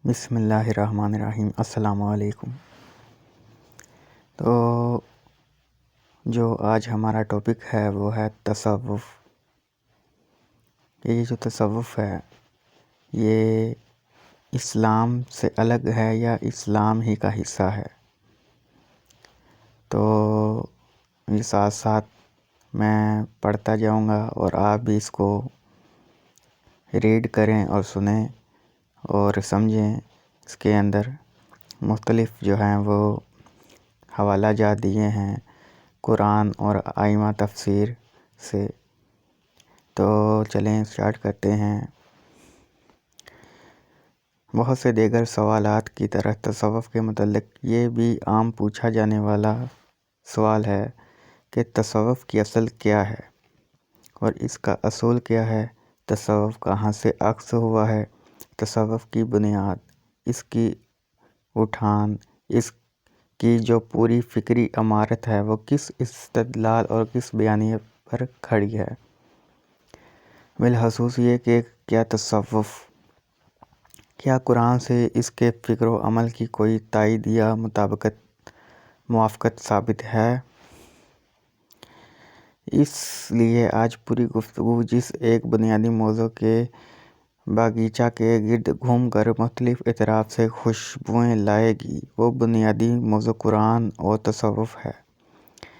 بسم اللہ الرحمن الرحیم۔ السلام علیکم۔ تو جو آج ہمارا ٹاپک ہے وہ ہے تصوف۔ یہ جو تصوف ہے یہ اسلام سے الگ ہے یا اسلام ہی کا حصہ ہے؟ تو یہ ساتھ ساتھ میں پڑھتا جاؤں گا اور آپ بھی اس کو ریڈ کریں اور سنیں اور سمجھیں۔ اس کے اندر مختلف جو ہیں وہ حوالہ جات دیے ہیں قرآن اور ائمہ تفسیر سے۔ تو چلیں اسٹارٹ کرتے ہیں۔ بہت سے دیگر سوالات کی طرح تصوف کے متعلق یہ بھی عام پوچھا جانے والا سوال ہے کہ تصوف کی اصل کیا ہے اور اس کا اصول کیا ہے؟ تصوف کہاں سے اخذ ہوا ہے؟ تصوف کی بنیاد، اس کی اٹھان، اس کی جو پوری فکری عمارت ہے وہ کس استدلال اور کس بیانیے پر کھڑی ہے؟ بالخصوص یہ کہ کیا تصوف، کیا قرآن سے اس کے فکر و عمل کی کوئی تائید یا موافقت ثابت ہے؟ اس لیے آج پوری گفتگو جس ایک بنیادی موضوع کے باغیچہ کے گرد گھوم کر مختلف اطراف سے خوشبوئیں لائے گی، وہ بنیادی موضوع قرآن اور تصوف ہے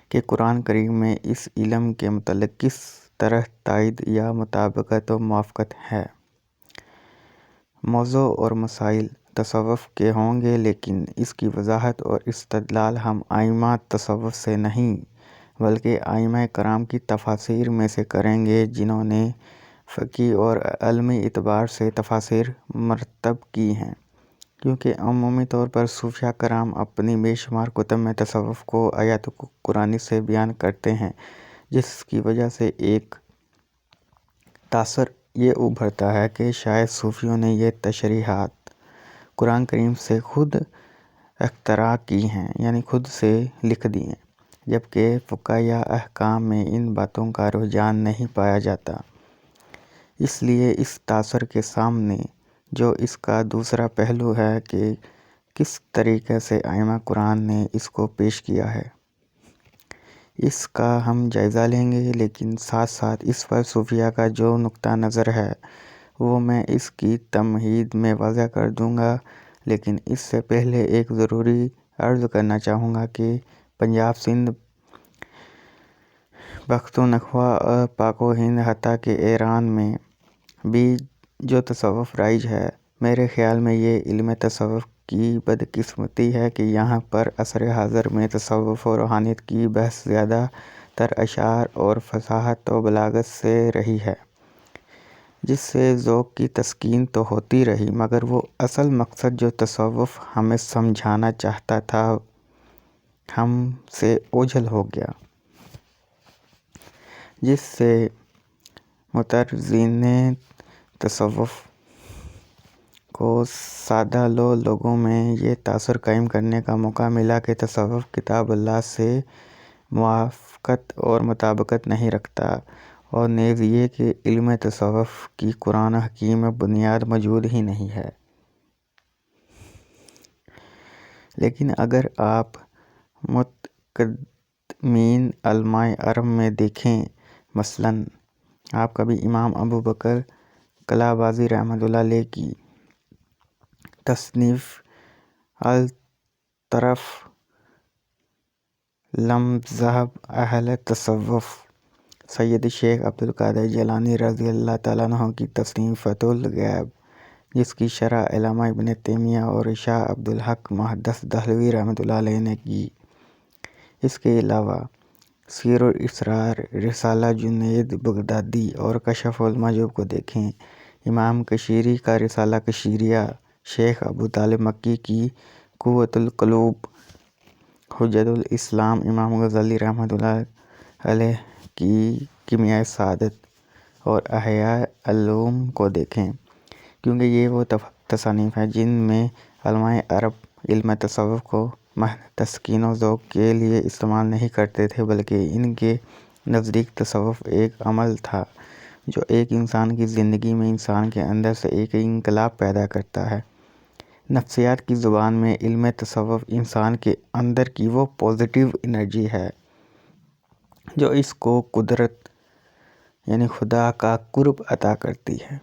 کہ قرآن کریم میں اس علم کے متعلق کس طرح تائید یا مطابقت و موافقت ہے۔ موضوع اور مسائل تصوف کے ہوں گے، لیکن اس کی وضاحت اور استدلال ہم ائمہ تصوف سے نہیں بلکہ ائمہ کرام کی تفاسیر میں سے کریں گے، جنہوں نے فقہی اور علمی اعتبار سے تفاسیر مرتب کی ہیں، کیونکہ عمومی طور پر صوفیاء کرام اپنی بے شمار کتب میں تصوف کو آیات قرآنی سے بیان کرتے ہیں، جس کی وجہ سے ایک تاثر یہ ابھرتا ہے کہ شاید صوفیوں نے یہ تشریحات قرآن کریم سے خود اختراع کی ہیں، یعنی خود سے لکھ دی ہیں، جبکہ فقہ یا حکام میں ان باتوں کا رجحان نہیں پایا جاتا۔ اس لیے اس تاثر کے سامنے جو اس کا دوسرا پہلو ہے کہ کس طریقے سے ائمہ قرآن نے اس کو پیش کیا ہے، اس کا ہم جائزہ لیں گے، لیکن ساتھ ساتھ اس پر صوفیاء کا جو نقطہ نظر ہے وہ میں اس کی تمہید میں واضح کر دوں گا۔ لیکن اس سے پہلے ایک ضروری عرض کرنا چاہوں گا کہ پنجاب، سندھ، پختونخوا، پاک و ہند، حتیٰ کہ ایران میں بھی جو تصوف رائج ہے، میرے خیال میں یہ علم تصوف کی بدقسمتی ہے کہ یہاں پر عصر حاضر میں تصوف و روحانیت کی بحث زیادہ تر اشعار اور فصاحت و بلاغت سے رہی ہے، جس سے ذوق کی تسکین تو ہوتی رہی، مگر وہ اصل مقصد جو تصوف ہمیں سمجھانا چاہتا تھا ہم سے اوجھل ہو گیا، جس سے مترجمین تصوف کو سادہ لوگوں میں یہ تاثر قائم کرنے کا موقع ملا کہ تصوف کتاب اللہ سے موافقت اور مطابقت نہیں رکھتا، اور نیز یہ کہ علم تصوف کی قرآن حکیم میں بنیاد موجود ہی نہیں ہے۔ لیکن اگر آپ متقدمین علماء عرب میں دیکھیں، مثلاً آپ کبھی امام ابو بکر کلابازی رحمۃ اللہ علیہ کی تصنیف الطرف لم مذہب اہل تصوف، سید شیخ عبدالقادر جیلانی رضی اللہ تعالیٰ عنہ کی تصنیف فتح الغیب، جس کی شرح علامہ ابن تیمیہ اور شاہ عبدالحق محدث دہلوی رحمۃ اللہ علیہ نے کی۔ اس کے علاوہ سیر الاسرار، رسالہ جنید بغدادی اور کشف المحجوب کو دیکھیں، امام کشیری کا رسالہ کشیریہ، شیخ ابو طالب مکی کی قوۃ القلوب، حجت الاسلام امام غزالی رحمۃ اللہ علیہ کی کیمیائے سعادت اور احیاء العلوم کو دیکھیں، کیونکہ یہ وہ تصانیف ہیں جن میں علماء عرب علم تصوف کو محض تسکین و ذوق کے لیے استعمال نہیں کرتے تھے، بلکہ ان کے نزدیک تصوف ایک عمل تھا جو ایک انسان کی زندگی میں انسان کے اندر سے ایک انقلاب پیدا کرتا ہے، نفسیات کی زبان میں علم تصوف انسان کے اندر کی وہ پازیٹیو انرجی ہے جو اس کو قدرت یعنی خدا کا قرب عطا کرتی ہے۔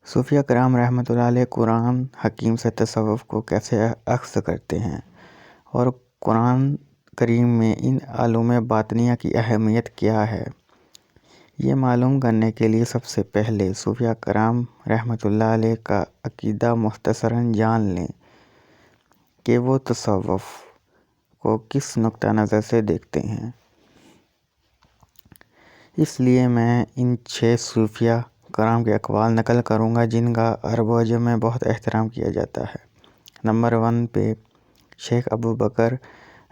صوفیہ کرام رحمۃ اللہ علیہ قرآن حکیم سے تصوف کو کیسے اخذ کرتے ہیں اور قرآن کریم میں ان علوم باطنیہ کی اہمیت کیا ہے، یہ معلوم کرنے کے لیے سب سے پہلے صوفیہ کرام رحمۃ اللہ علیہ کا عقیدہ مختصراً جان لیں کہ وہ تصوف کو کس نقطہ نظر سے دیکھتے ہیں۔ اس لیے میں ان 6 صوفیہ کرام کے اقوال نقل کروں گا جن کا عرب و عجم میں بہت احترام کیا جاتا ہے۔ نمبر 1 پہ شیخ ابو بکر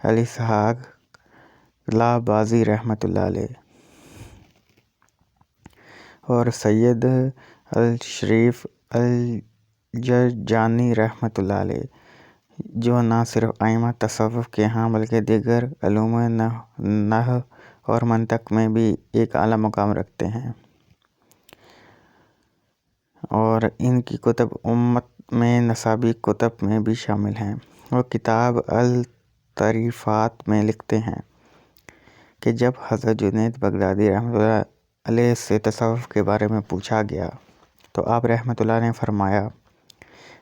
الاسحاق لابازی رحمۃ اللہ علیہ اور سید الشریف الجرجانی رحمۃ اللہ علیہ، جو نہ صرف ائمہ تصوف کے ہاں بلکہ دیگر علوم نحو اور منطق میں بھی ایک اعلیٰ مقام رکھتے ہیں، اور ان کی کتب امت میں نسابی کتب میں بھی شامل ہیں۔ وہ کتاب الطریفات میں لکھتے ہیں کہ جب حضرت جنید بغدادی رحمۃ اللہ علیہ سے تصوف کے بارے میں پوچھا گیا تو آپ رحمۃ اللہ نے فرمایا،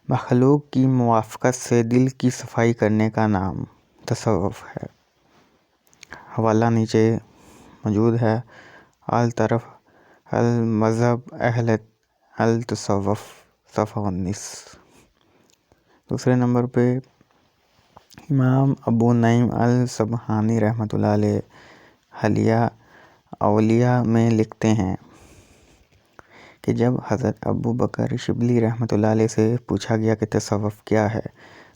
مخلوق کی موافقت سے دل کی صفائی کرنے کا نام تصوف ہے۔ حوالہ نیچے موجود ہے، الطرف المذہب اہل التصوف صفحہ 19۔ دوسرے نمبر پہ امام ابو نعیم السبہانی رحمۃ اللہ علیہ حلیہ اولیاء میں لکھتے ہیں کہ جب حضرت ابو بکر شبلی رحمۃ اللہ علیہ سے پوچھا گیا کہ تصوف کیا ہے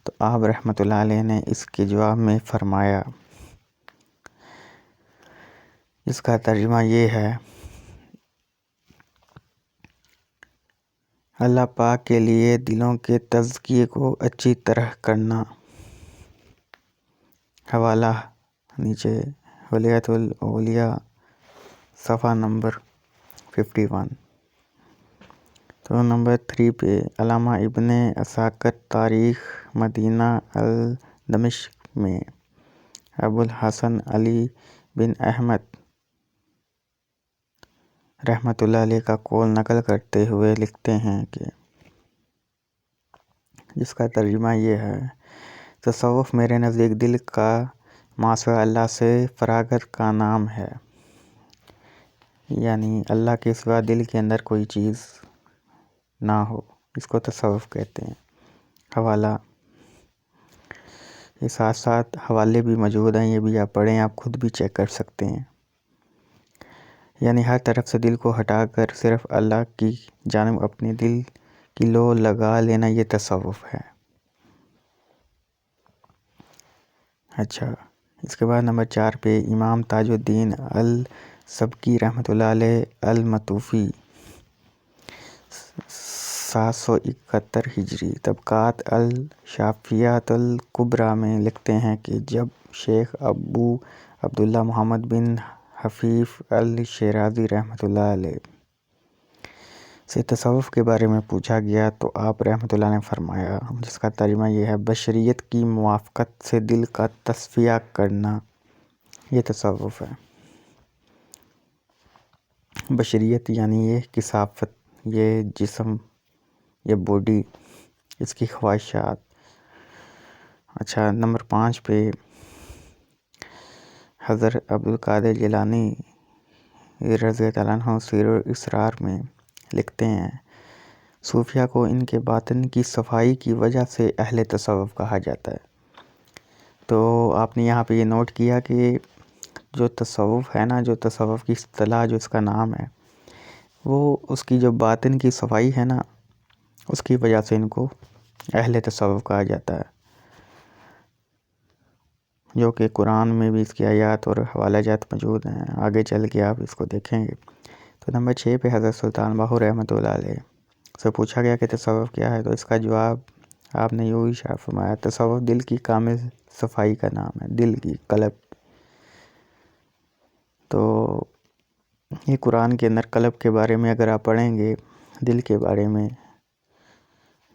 تو آپ رحمۃ اللہ علیہ نے اس کے جواب میں فرمایا، اس کا ترجمہ یہ ہے، اللہ پاک کے لیے دلوں کے تزکیے کو اچھی طرح کرنا۔ حوالہ نیچے ولیعت الاولیاء صفحہ نمبر 51۔ تو نمبر 3 پہ علامہ ابن عساکر تاریخ مدینہ الدمشق میں ابو الحسن علی بن احمد رحمۃ اللہ علیہ کا قول نقل کرتے ہوئے لکھتے ہیں کہ جس کا ترجمہ یہ ہے، تصوف میرے نزدیک دل کا ماسوی اللہ سے فراغت کا نام ہے، یعنی اللہ کے سوا دل کے اندر کوئی چیز نہ ہو، اس کو تصوف کہتے ہیں۔ حوالہ یہ ساتھ ساتھ حوالے بھی موجود ہیں، یہ بھی آپ پڑھیں، آپ خود بھی چیک کر سکتے ہیں۔ یعنی ہر طرف سے دل کو ہٹا کر صرف اللہ کی جانب اپنے دل کی لو لگا لینا، یہ تصوف ہے۔ اچھا، اس کے بعد نمبر 4 پہ امام تاج الدین السبکی رحمۃ اللہ علیہ المتوفی 771 ہجری طبقات الشافعیۃ الکبریٰ میں لکھتے ہیں کہ جب شیخ ابو عبداللہ محمد بن حفیظ الشیرازی رحمۃ اللہ علیہ سے تصوف کے بارے میں پوچھا گیا تو آپ رحمۃ اللہ نے فرمایا، جس کا ترجمہ یہ ہے، بشریت کی موافقت سے دل کا تصفیہ کرنا، یہ تصوف ہے۔ بشریت یعنی یہ کثافت، یہ جسم، یہ باڈی، اس کی خواہشات۔ اچھا، نمبر 5 پہ حضرت عبدالقادر جیلانی رضی اللہ عنہ سیر الاسرار میں لکھتے ہیں، صوفیہ کو ان کے باطن کی صفائی کی وجہ سے اہل تصوف کہا جاتا ہے۔ تو آپ نے یہاں پہ یہ نوٹ کیا کہ جو تصوف ہے نا، جو تصوف کی اصطلاح، جو اس کا نام ہے، وہ اس کی جو باطن کی صفائی ہے نا، اس کی وجہ سے ان کو اہل تصوف کہا جاتا ہے، جو کہ قرآن میں بھی اس کی آیات اور حوالہ جات موجود ہیں، آگے چل کے آپ اس کو دیکھیں گے۔ تو نمبر 6 پہ حضرت سلطان باہو رحمۃ اللہ علیہ سے پوچھا گیا کہ تصوف کیا ہے تو اس کا جواب آپ نے یوں ہی ارشاد فرمایا، تصوف دل کی کامل صفائی کا نام ہے، دل کی، قلب۔ تو یہ قرآن کے اندر قلب کے بارے میں اگر آپ پڑھیں گے، دل کے بارے میں،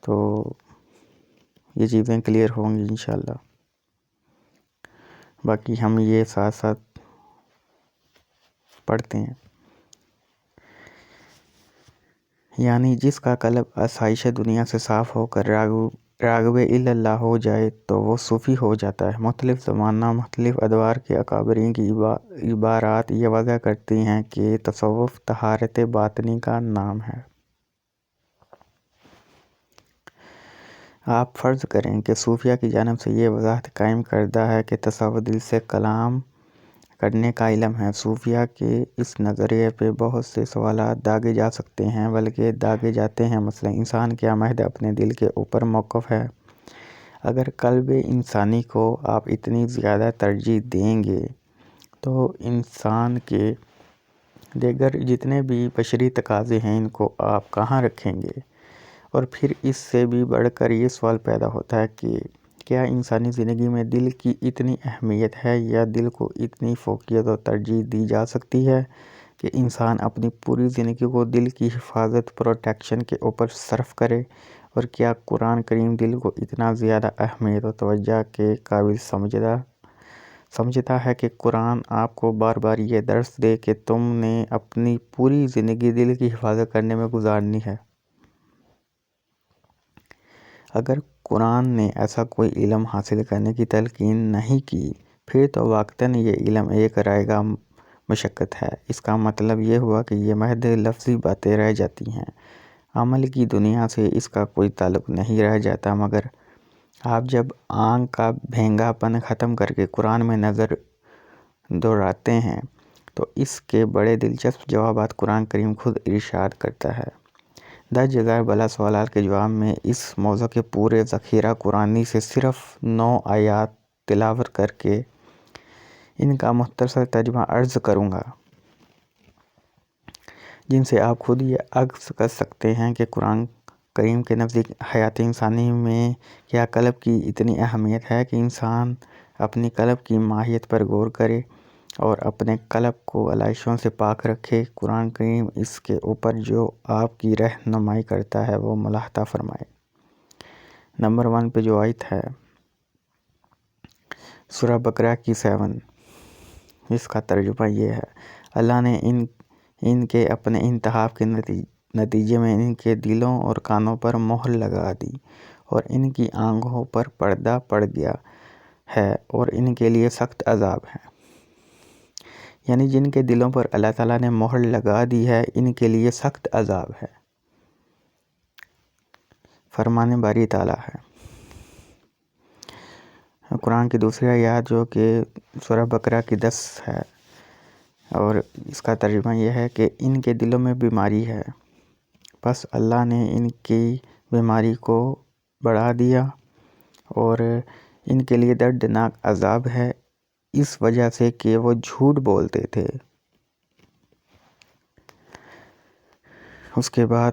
تو یہ چیزیں کلیئر ہوں گی انشاءاللہ۔ باقی ہم یہ ساتھ ساتھ پڑھتے ہیں، یعنی جس کا قلب آسائش دنیا سے صاف ہو کر راغب اللہ ہو جائے تو وہ صوفی ہو جاتا ہے۔ مختلف زمانہ مختلف ادوار کے اکابرین کی عبارات یہ واضح کرتی ہیں کہ تصوف طہارت باطنی کا نام ہے۔ آپ فرض کریں کہ صوفیہ کی جانب سے یہ وضاحت قائم کردہ ہے کہ تصوف دل سے کلام کرنے کا علم ہے۔ صوفیہ کے اس نظریے پہ بہت سے سوالات داغے جا سکتے ہیں، بلکہ داغے جاتے ہیں۔ مثلا انسان کیا محض اپنے دل کے اوپر موقف ہے؟ اگر قلب انسانی کو آپ اتنی زیادہ ترجیح دیں گے تو انسان کے دیگر جتنے بھی بشری تقاضے ہیں ان کو آپ کہاں رکھیں گے؟ اور پھر اس سے بھی بڑھ کر یہ سوال پیدا ہوتا ہے کہ کیا انسانی زندگی میں دل کی اتنی اہمیت ہے یا دل کو اتنی فوقیت اور ترجیح دی جا سکتی ہے کہ انسان اپنی پوری زندگی کو دل کی حفاظت پروٹیکشن کے اوپر صرف کرے؟ اور کیا قرآن کریم دل کو اتنا زیادہ اہمیت اور توجہ کے قابل سمجھتا ہے کہ قرآن آپ کو بار بار یہ درس دے کہ تم نے اپنی پوری زندگی دل کی حفاظت کرنے میں گزارنی ہے؟ اگر قرآن نے ایسا کوئی علم حاصل کرنے کی تلقین نہیں کی، پھر تو واقعتاً یہ علم ایک رائگاں مشقت ہے۔ اس کا مطلب یہ ہوا کہ یہ محض لفظی باتیں رہ جاتی ہیں، عمل کی دنیا سے اس کا کوئی تعلق نہیں رہ جاتا۔ مگر آپ جب آنکھ کا بھینگا پن ختم کر کے قرآن میں نظر دوڑاتے ہیں تو اس کے بڑے دلچسپ جوابات قرآن کریم خود ارشاد کرتا ہے۔ 10,000 بلا سوالات کے جواب میں اس موضوع کے پورے ذخیرہ قرآنی سے صرف 9 آیات تلاوت کر کے ان کا مختصر ترجمہ عرض کروں گا، جن سے آپ خود یہ اخذ کر سکتے ہیں کہ قرآن کریم کے نزدیک حیات انسانی میں کیا قلب کی اتنی اہمیت ہے کہ انسان اپنی قلب کی ماہیت پر غور کرے اور اپنے قلب کو علائشوں سے پاک رکھے۔ قرآن کریم اس کے اوپر جو آپ کی رہنمائی کرتا ہے وہ ملاحظہ فرمائے۔ نمبر 1 پہ جو آیت ہے سورہ بقرہ کی 7، اس کا ترجمہ یہ ہے: اللہ نے ان کے اپنے انتخاب کے نتیجے میں ان کے دلوں اور کانوں پر مہر لگا دی اور ان کی آنکھوں پر پردہ پڑ گیا ہے اور ان کے لیے سخت عذاب ہے۔ یعنی جن کے دلوں پر اللہ تعالیٰ نے مہر لگا دی ہے ان کے لیے سخت عذاب ہے۔ فرمان باری تعالیٰ ہے۔ قرآن کی دوسری آیات جو کہ سورہ بقرہ کی 10 ہے اور اس کا ترجمہ یہ ہے کہ ان کے دلوں میں بیماری ہے، پس اللہ نے ان کی بیماری کو بڑھا دیا اور ان کے لیے دردناک عذاب ہے اس وجہ سے کہ وہ جھوٹ بولتے تھے۔ اس کے بعد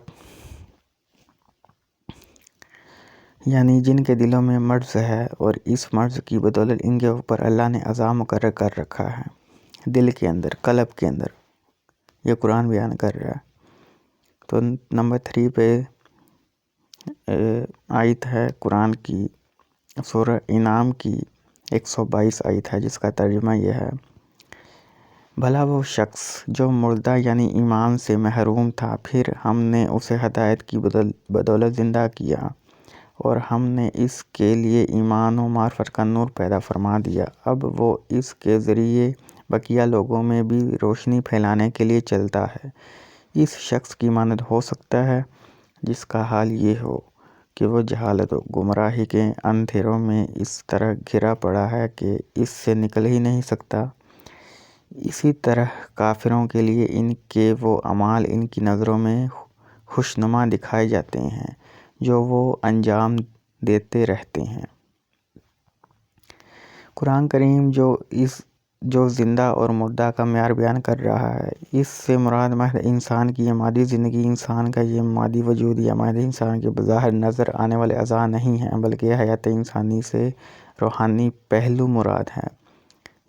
یعنی جن کے دلوں میں مرض ہے اور اس مرض کی بدولت ان کے اوپر اللہ نے عذاب مقرر کر رکھا ہے، دل کے اندر، قلب کے اندر، یہ قرآن بیان کر رہا ہے۔ تو نمبر 3 پہ آیت ہے قرآن کی سورہ انعام کی 122 آیت ہے، جس کا ترجمہ یہ ہے: بھلا وہ شخص جو مردہ یعنی ایمان سے محروم تھا، پھر ہم نے اسے ہدایت کی بدولت زندہ کیا اور ہم نے اس کے لیے ایمان و معرفت کا نور پیدا فرما دیا، اب وہ اس کے ذریعے بقیہ لوگوں میں بھی روشنی پھیلانے کے لیے چلتا ہے۔ اس شخص کی مانند ہو سکتا ہے جس کا حال یہ ہو کہ وہ جہالت و گمراہی کے اندھیروں میں اس طرح گھرا پڑا ہے کہ اس سے نکل ہی نہیں سکتا۔ اسی طرح کافروں کے لیے ان کے وہ اعمال ان کی نظروں میں خوشنما دکھائے جاتے ہیں جو وہ انجام دیتے رہتے ہیں۔ قرآن کریم جو زندہ اور مردہ کا معیار بیان کر رہا ہے، اس سے مراد محض انسان کی یہ مادی زندگی، انسان کا یہ مادی وجود یا محض انسان کے بظاہر نظر آنے والے اعضاء نہیں ہیں، بلکہ حیات انسانی سے روحانی پہلو مراد ہے۔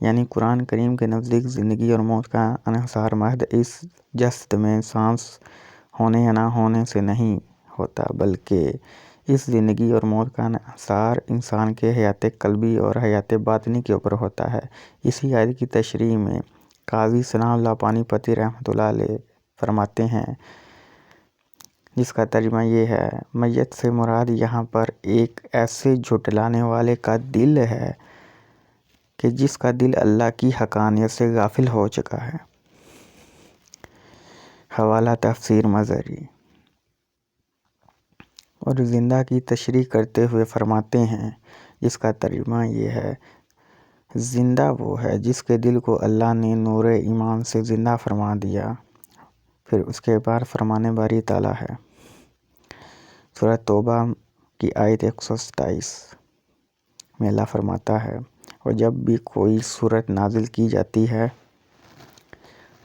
یعنی قرآن کریم کے نزدیک زندگی اور موت کا انحصار محض اس جسد میں سانس ہونے یا نہ ہونے سے نہیں ہوتا، بلکہ اس زندگی اور موت کا انحصار انسان کے حیات قلبی اور حیات باطنی کے اوپر ہوتا ہے۔ اسی آیت کی تشریح میں قاضی ثناء اللہ پانی پتی رحمۃ اللہ علیہ فرماتے ہیں، جس کا ترجمہ یہ ہے، میت سے مراد یہاں پر ایک ایسے جھٹلانے والے کا دل ہے کہ جس کا دل اللہ کی حقانیت سے غافل ہو چکا ہے۔ حوالہ تفسیر مظہری۔ اور زندہ کی تشریح کرتے ہوئے فرماتے ہیں، جس کا ترجمہ یہ ہے، زندہ وہ ہے جس کے دل کو اللہ نے نور ایمان سے زندہ فرما دیا۔ پھر اس کے بعد فرمانے باری تعالیٰ ہے، سورہ توبہ کی آیت 127 میں اللہ فرماتا ہے، اور جب بھی کوئی سورت نازل کی جاتی ہے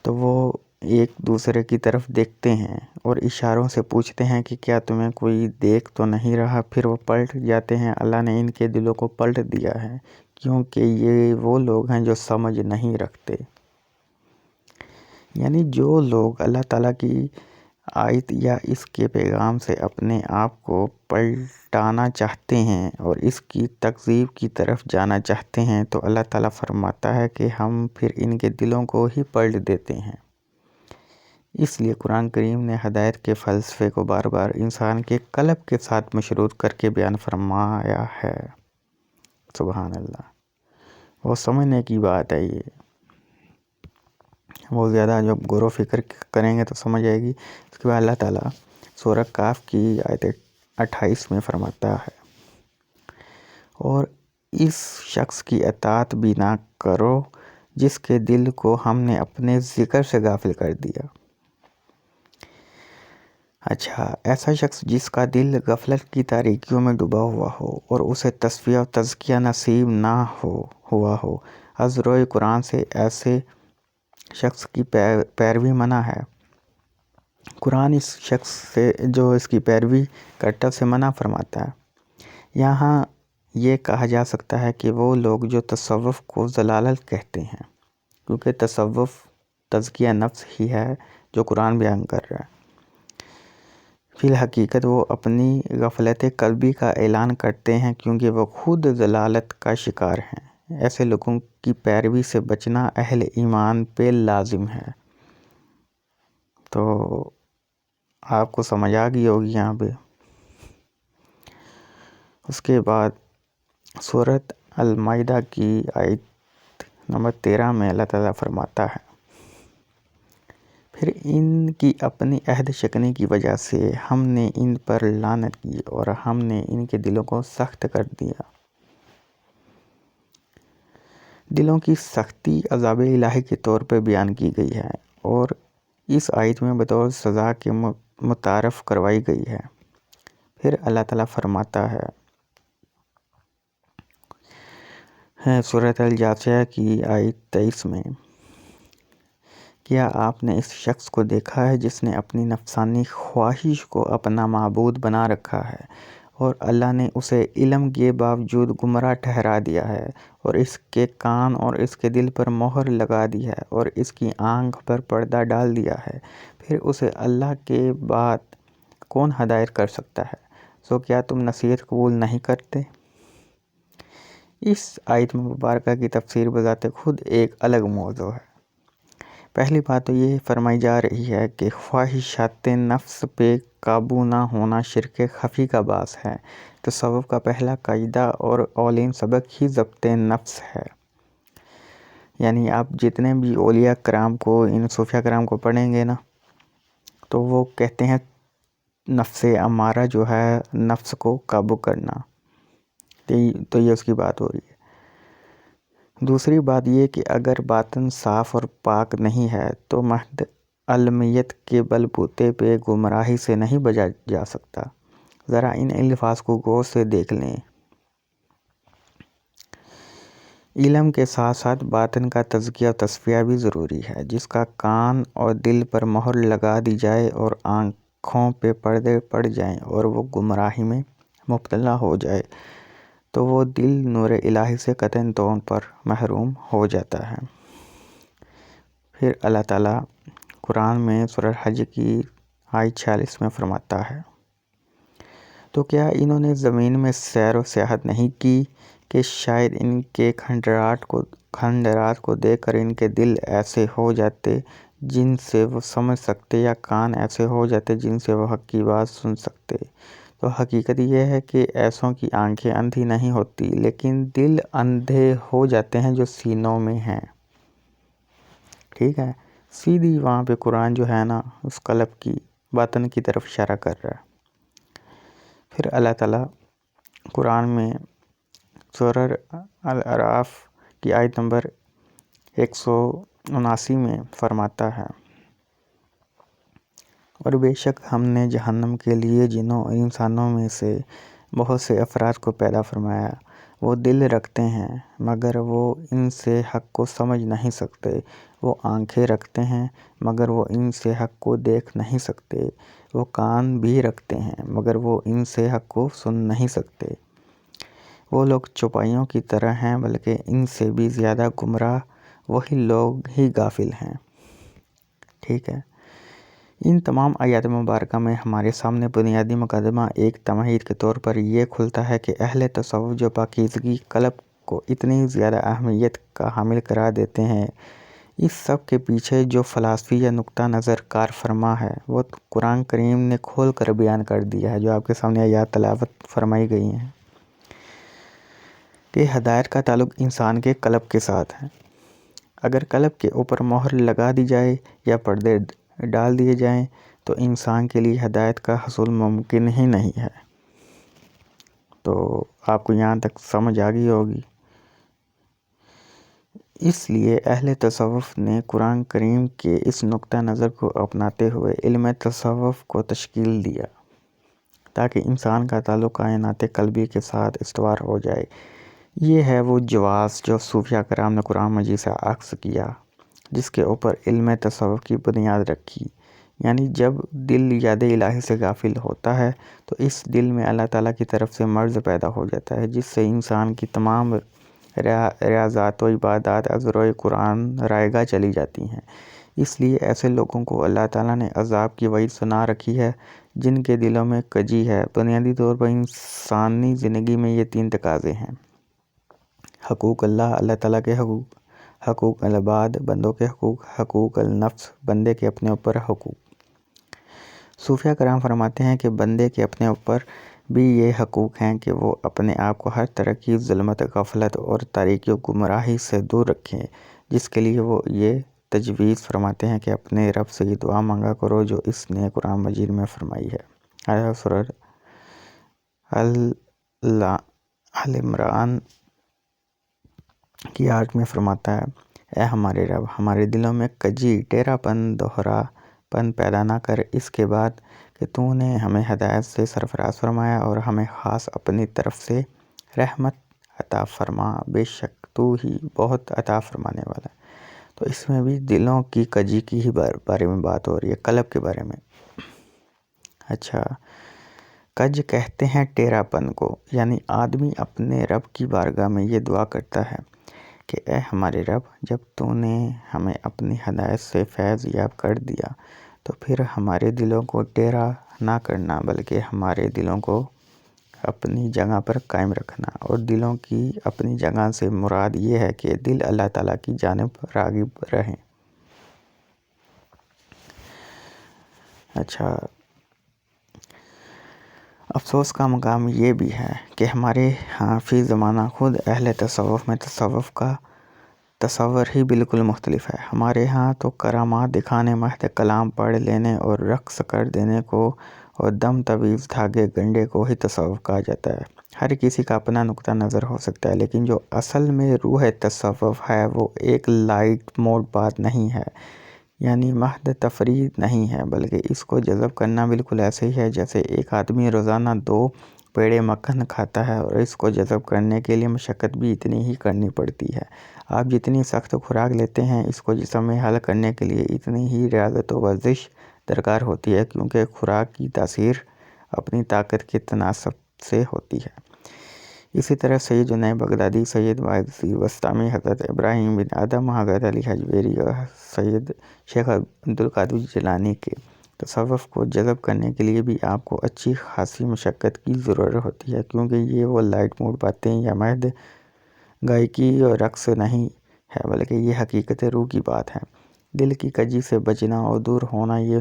تو وہ ایک دوسرے کی طرف دیکھتے ہیں اور اشاروں سے پوچھتے ہیں کہ کیا تمہیں کوئی دیکھ تو نہیں رہا؟ پھر وہ پلٹ جاتے ہیں۔ اللہ نے ان کے دلوں کو پلٹ دیا ہے کیونکہ یہ وہ لوگ ہیں جو سمجھ نہیں رکھتے۔ یعنی جو لوگ اللہ تعالیٰ کی آیت یا اس کے پیغام سے اپنے آپ کو پلٹانا چاہتے ہیں اور اس کی تکذیب کی طرف جانا چاہتے ہیں تو اللہ تعالیٰ فرماتا ہے کہ ہم پھر ان کے دلوں کو ہی پلٹ دیتے ہیں۔ اس لیے قرآن کریم نے ہدایت کے فلسفے کو بار بار انسان کے قلب کے ساتھ مشروط کر کے بیان فرمایا ہے۔ سبحان اللہ، وہ سمجھنے کی بات ہے، یہ بہت زیادہ جب غور و فکر کریں گے تو سمجھ آئے گی۔ اس کے بعد اللہ تعالیٰ سورہ کاف کی آیت 28 میں فرماتا ہے، اور اس شخص کی اطاعت بھی نہ کرو جس کے دل کو ہم نے اپنے ذکر سے غافل کر دیا۔ اچھا، ایسا شخص جس کا دل غفلت کی تاریکیوں میں ڈوبا ہوا ہو اور اسے تصفیہ و تزکیہ نصیب نہ ہوا ہو، از روئے قرآن سے ایسے شخص کی پیروی منع ہے۔ قرآن اس شخص سے جو اس کی پیروی کرتا سے منع فرماتا ہے۔ یہاں یہ کہا جا سکتا ہے کہ وہ لوگ جو تصوف کو ضلالت کہتے ہیں، کیونکہ تصوف تزکیہ نفس ہی ہے جو قرآن بیان کر رہا ہے، فی الحقیقت وہ اپنی غفلت قلبی کا اعلان کرتے ہیں کیونکہ وہ خود ضلالت کا شکار ہیں۔ ایسے لوگوں کی پیروی سے بچنا اہل ایمان پہ لازم ہے۔ تو آپ کو سمجھ آ گئی ہوگی یہاں پہ۔ اس کے بعد سورۃ المائدہ کی آیت نمبر 13 میں اللہ تعالیٰ فرماتا ہے، پھر ان کی اپنی عہد شکنی کی وجہ سے ہم نے ان پر لعنت کی اور ہم نے ان کے دلوں کو سخت کر دیا۔ دلوں کی سختی عذاب الہی کے طور پہ بیان کی گئی ہے اور اس آیت میں بطور سزا کے متعارف کروائی گئی ہے۔ پھر اللہ تعالیٰ فرماتا ہے سورۃ الجاثیہ کی آیت 23 میں، کیا آپ نے اس شخص کو دیکھا ہے جس نے اپنی نفسانی خواہش کو اپنا معبود بنا رکھا ہے اور اللہ نے اسے علم کے باوجود گمراہ ٹھہرا دیا ہے، اور اس کے کان اور اس کے دل پر مہر لگا دی ہے اور اس کی آنکھ پر پردہ ڈال دیا ہے، پھر اسے اللہ کے بعد کون ہدایت کر سکتا ہے؟ سو کیا تم نصیحت قبول نہیں کرتے؟ اس آیت مبارکہ کی تفسیر بذات خود ایک الگ موضوع ہے۔ پہلی بات تو یہ فرمائی جا رہی ہے کہ خواہشات نفس پہ قابو نہ ہونا شرک خفی کا باعث ہے۔ تصوف کا پہلا قاعدہ اور اولین سبق ہی ضبط نفس ہے۔ یعنی آپ جتنے بھی اولیاء کرام کو، ان صوفیہ کرام کو پڑھیں گے نا، تو وہ کہتے ہیں نفس امارہ جو ہے، نفس کو قابو کرنا، تو یہ اس کی بات ہو رہی ہے۔ دوسری بات یہ کہ اگر باطن صاف اور پاک نہیں ہے تو محض علمیت کے بل بوتے پہ گمراہی سے نہیں بچا جا سکتا۔ ذرا ان الفاظ کو غور سے دیکھ لیں۔ علم کے ساتھ ساتھ باطن کا تزکیہ و تصفیہ بھی ضروری ہے۔ جس کا کان اور دل پر مہر لگا دی جائے اور آنکھوں پہ پردے پڑ جائیں اور وہ گمراہی میں مبتلا ہو جائے تو وہ دل نور الہی سے قطعی طور پر محروم ہو جاتا ہے۔ پھر اللہ تعالیٰ قرآن میں سورہ حج کی آیت 46 میں فرماتا ہے، تو کیا انہوں نے زمین میں سیر و سیاحت نہیں کی کہ شاید ان کے کھنڈرات کو دیکھ کر ان کے دل ایسے ہو جاتے جن سے وہ سمجھ سکتے، یا کان ایسے ہو جاتے جن سے وہ حق کی بات سن سکتے؟ تو حقیقت یہ ہے کہ ایسوں کی آنکھیں اندھی نہیں ہوتی، لیکن دل اندھے ہو جاتے ہیں جو سینوں میں ہیں۔ ٹھیک ہے، سیدھی وہاں پہ قرآن جو ہے نا اس قلب کی باطن کی طرف اشارہ کر رہا ہے۔ پھر اللہ تعالیٰ قرآن میں سورہ الاعراف کی آیت نمبر 179 میں فرماتا ہے، اور بے شک ہم نے جہنم کے لیے جنوں اور انسانوں میں سے بہت سے افراد کو پیدا فرمایا، وہ دل رکھتے ہیں مگر وہ ان سے حق کو سمجھ نہیں سکتے، وہ آنکھیں رکھتے ہیں مگر وہ ان سے حق کو دیکھ نہیں سکتے، وہ کان بھی رکھتے ہیں مگر وہ ان سے حق کو سن نہیں سکتے، وہ لوگ چوپائیوں کی طرح ہیں بلکہ ان سے بھی زیادہ گمراہ وہی لوگ ہی غافل ہیں۔ ٹھیک ہے، ان تمام آیات مبارکہ میں ہمارے سامنے بنیادی مقدمہ ایک تمہید کے طور پر یہ کھلتا ہے کہ اہل تصوف جو پاکیزگی قلب کو اتنی زیادہ اہمیت کا حامل قرار دیتے ہیں، اس سب کے پیچھے جو فلسفی یا نقطہ نظر کار فرما ہے وہ قرآن کریم نے کھول کر بیان کر دیا ہے، جو آپ کے سامنے آیات تلاوت فرمائی گئی ہیں کہ ہدایت کا تعلق انسان کے قلب کے ساتھ ہے۔ اگر قلب کے اوپر مہر لگا دی جائے یا پردے ڈال دیے جائیں تو انسان کے لیے ہدایت کا حصول ممکن ہی نہیں ہے۔ تو آپ کو یہاں تک سمجھ آ گئی ہوگی۔ اس لیے اہل تصوف نے قرآن کریم کے اس نقطہ نظر کو اپناتے ہوئے علم تصوف کو تشکیل دیا تاکہ انسان کا تعلق کائنات قلبی کے ساتھ استوار ہو جائے۔ یہ ہے وہ جواز جو صوفیہ کرام نے قرآن مجید سے اخذ کیا، جس کے اوپر علم تصوف کی بنیاد رکھی۔ یعنی جب دل یاد الہی سے غافل ہوتا ہے تو اس دل میں اللہ تعالیٰ کی طرف سے مرض پیدا ہو جاتا ہے، جس سے انسان کی تمام ریاضات و عبادات از روئے قرآن رائگاں چلی جاتی ہیں۔ اس لیے ایسے لوگوں کو اللہ تعالیٰ نے عذاب کی وعید سنا رکھی ہے جن کے دلوں میں کجی ہے۔ بنیادی طور پر انسانی زندگی میں یہ 3 تقاضے ہیں: حقوق اللہ، اللہ تعالیٰ کے حقوق، حقوق العباد، بندوں کے حقوق، حقوق النفس، بندے کے اپنے اوپر حقوق۔ صوفیہ کرام فرماتے ہیں کہ بندے کے اپنے اوپر بھی یہ حقوق ہیں کہ وہ اپنے آپ کو ہر طرح کی ظلمت، غفلت اور تاریکی و گمراہی سے دور رکھیں، جس کے لیے وہ یہ تجویز فرماتے ہیں کہ اپنے رب سے یہ دعا مانگا کرو جو اس نے قرآن مجید میں فرمائی ہے۔ سورہ عمران کی 8 میں فرماتا ہے، اے ہمارے رب، ہمارے دلوں میں کجی، ٹیڑھا پن، دوہرا پن پیدا نہ کر، اس کے بعد کہ تو نے ہمیں ہدایت سے سرفراز فرمایا اور ہمیں خاص اپنی طرف سے رحمت عطا فرما، بے شک تو ہی بہت عطا فرمانے والا ہے۔ تو اس میں بھی دلوں کی کجی کی ہی بارے میں بات ہو رہی ہے، قلب کے بارے میں۔ اچھا، کج کہتے ہیں ٹیڑھا پن کو، یعنی آدمی اپنے رب کی بارگاہ میں یہ دعا کرتا ہے کہ اے ہمارے رب، جب تو نے ہمیں اپنی ہدایت سے فیض یاب کر دیا تو پھر ہمارے دلوں کو ٹیڑھا نہ کرنا بلکہ ہمارے دلوں کو اپنی جگہ پر قائم رکھنا۔ اور دلوں کی اپنی جگہ سے مراد یہ ہے کہ دل اللہ تعالیٰ کی جانب راغب رہیں۔ اچھا، افسوس کا مقام یہ بھی ہے کہ ہمارے ہاں فی زمانہ خود اہل تصوف میں تصوف کا تصور ہی بالکل مختلف ہے۔ ہمارے ہاں تو کرامات دکھانے، مہد کلام پڑھ لینے اور رقص کر دینے کو اور دم تعویذ دھاگے گنڈے کو ہی تصوف کہا جاتا ہے۔ ہر کسی کا اپنا نقطہ نظر ہو سکتا ہے، لیکن جو اصل میں روح تصوف ہے وہ ایک لائٹ موڈ بات نہیں ہے، یعنی محض تفریح نہیں ہے، بلکہ اس کو جذب کرنا بالکل ایسے ہی ہے جیسے ایک آدمی روزانہ 2 پیڑے مکھن کھاتا ہے، اور اس کو جذب کرنے کے لیے مشقت بھی اتنی ہی کرنی پڑتی ہے۔ آپ جتنی سخت خوراک لیتے ہیں، اس کو جسم میں حل کرنے کے لیے اتنی ہی ریاضت و ورزش درکار ہوتی ہے، کیونکہ خوراک کی تاثیر اپنی طاقت کے تناسب سے ہوتی ہے۔ اسی طرح سید جنید بغدادی، سید باعث بسطامی، حضرت ابراہیم بن ادم، حضرت علی حجویری اور سید شیخ عبدالقادر جیلانی کے تصوف کو جذب کرنے کے لیے بھی آپ کو اچھی خاصی مشقت کی ضرورت ہوتی ہے، کیونکہ یہ وہ لائٹ موڈ باتیں یا محض گائیکی اور رقص نہیں ہے، بلکہ یہ حقیقت روح کی بات ہے۔ دل کی کجی سے بچنا اور دور ہونا یہ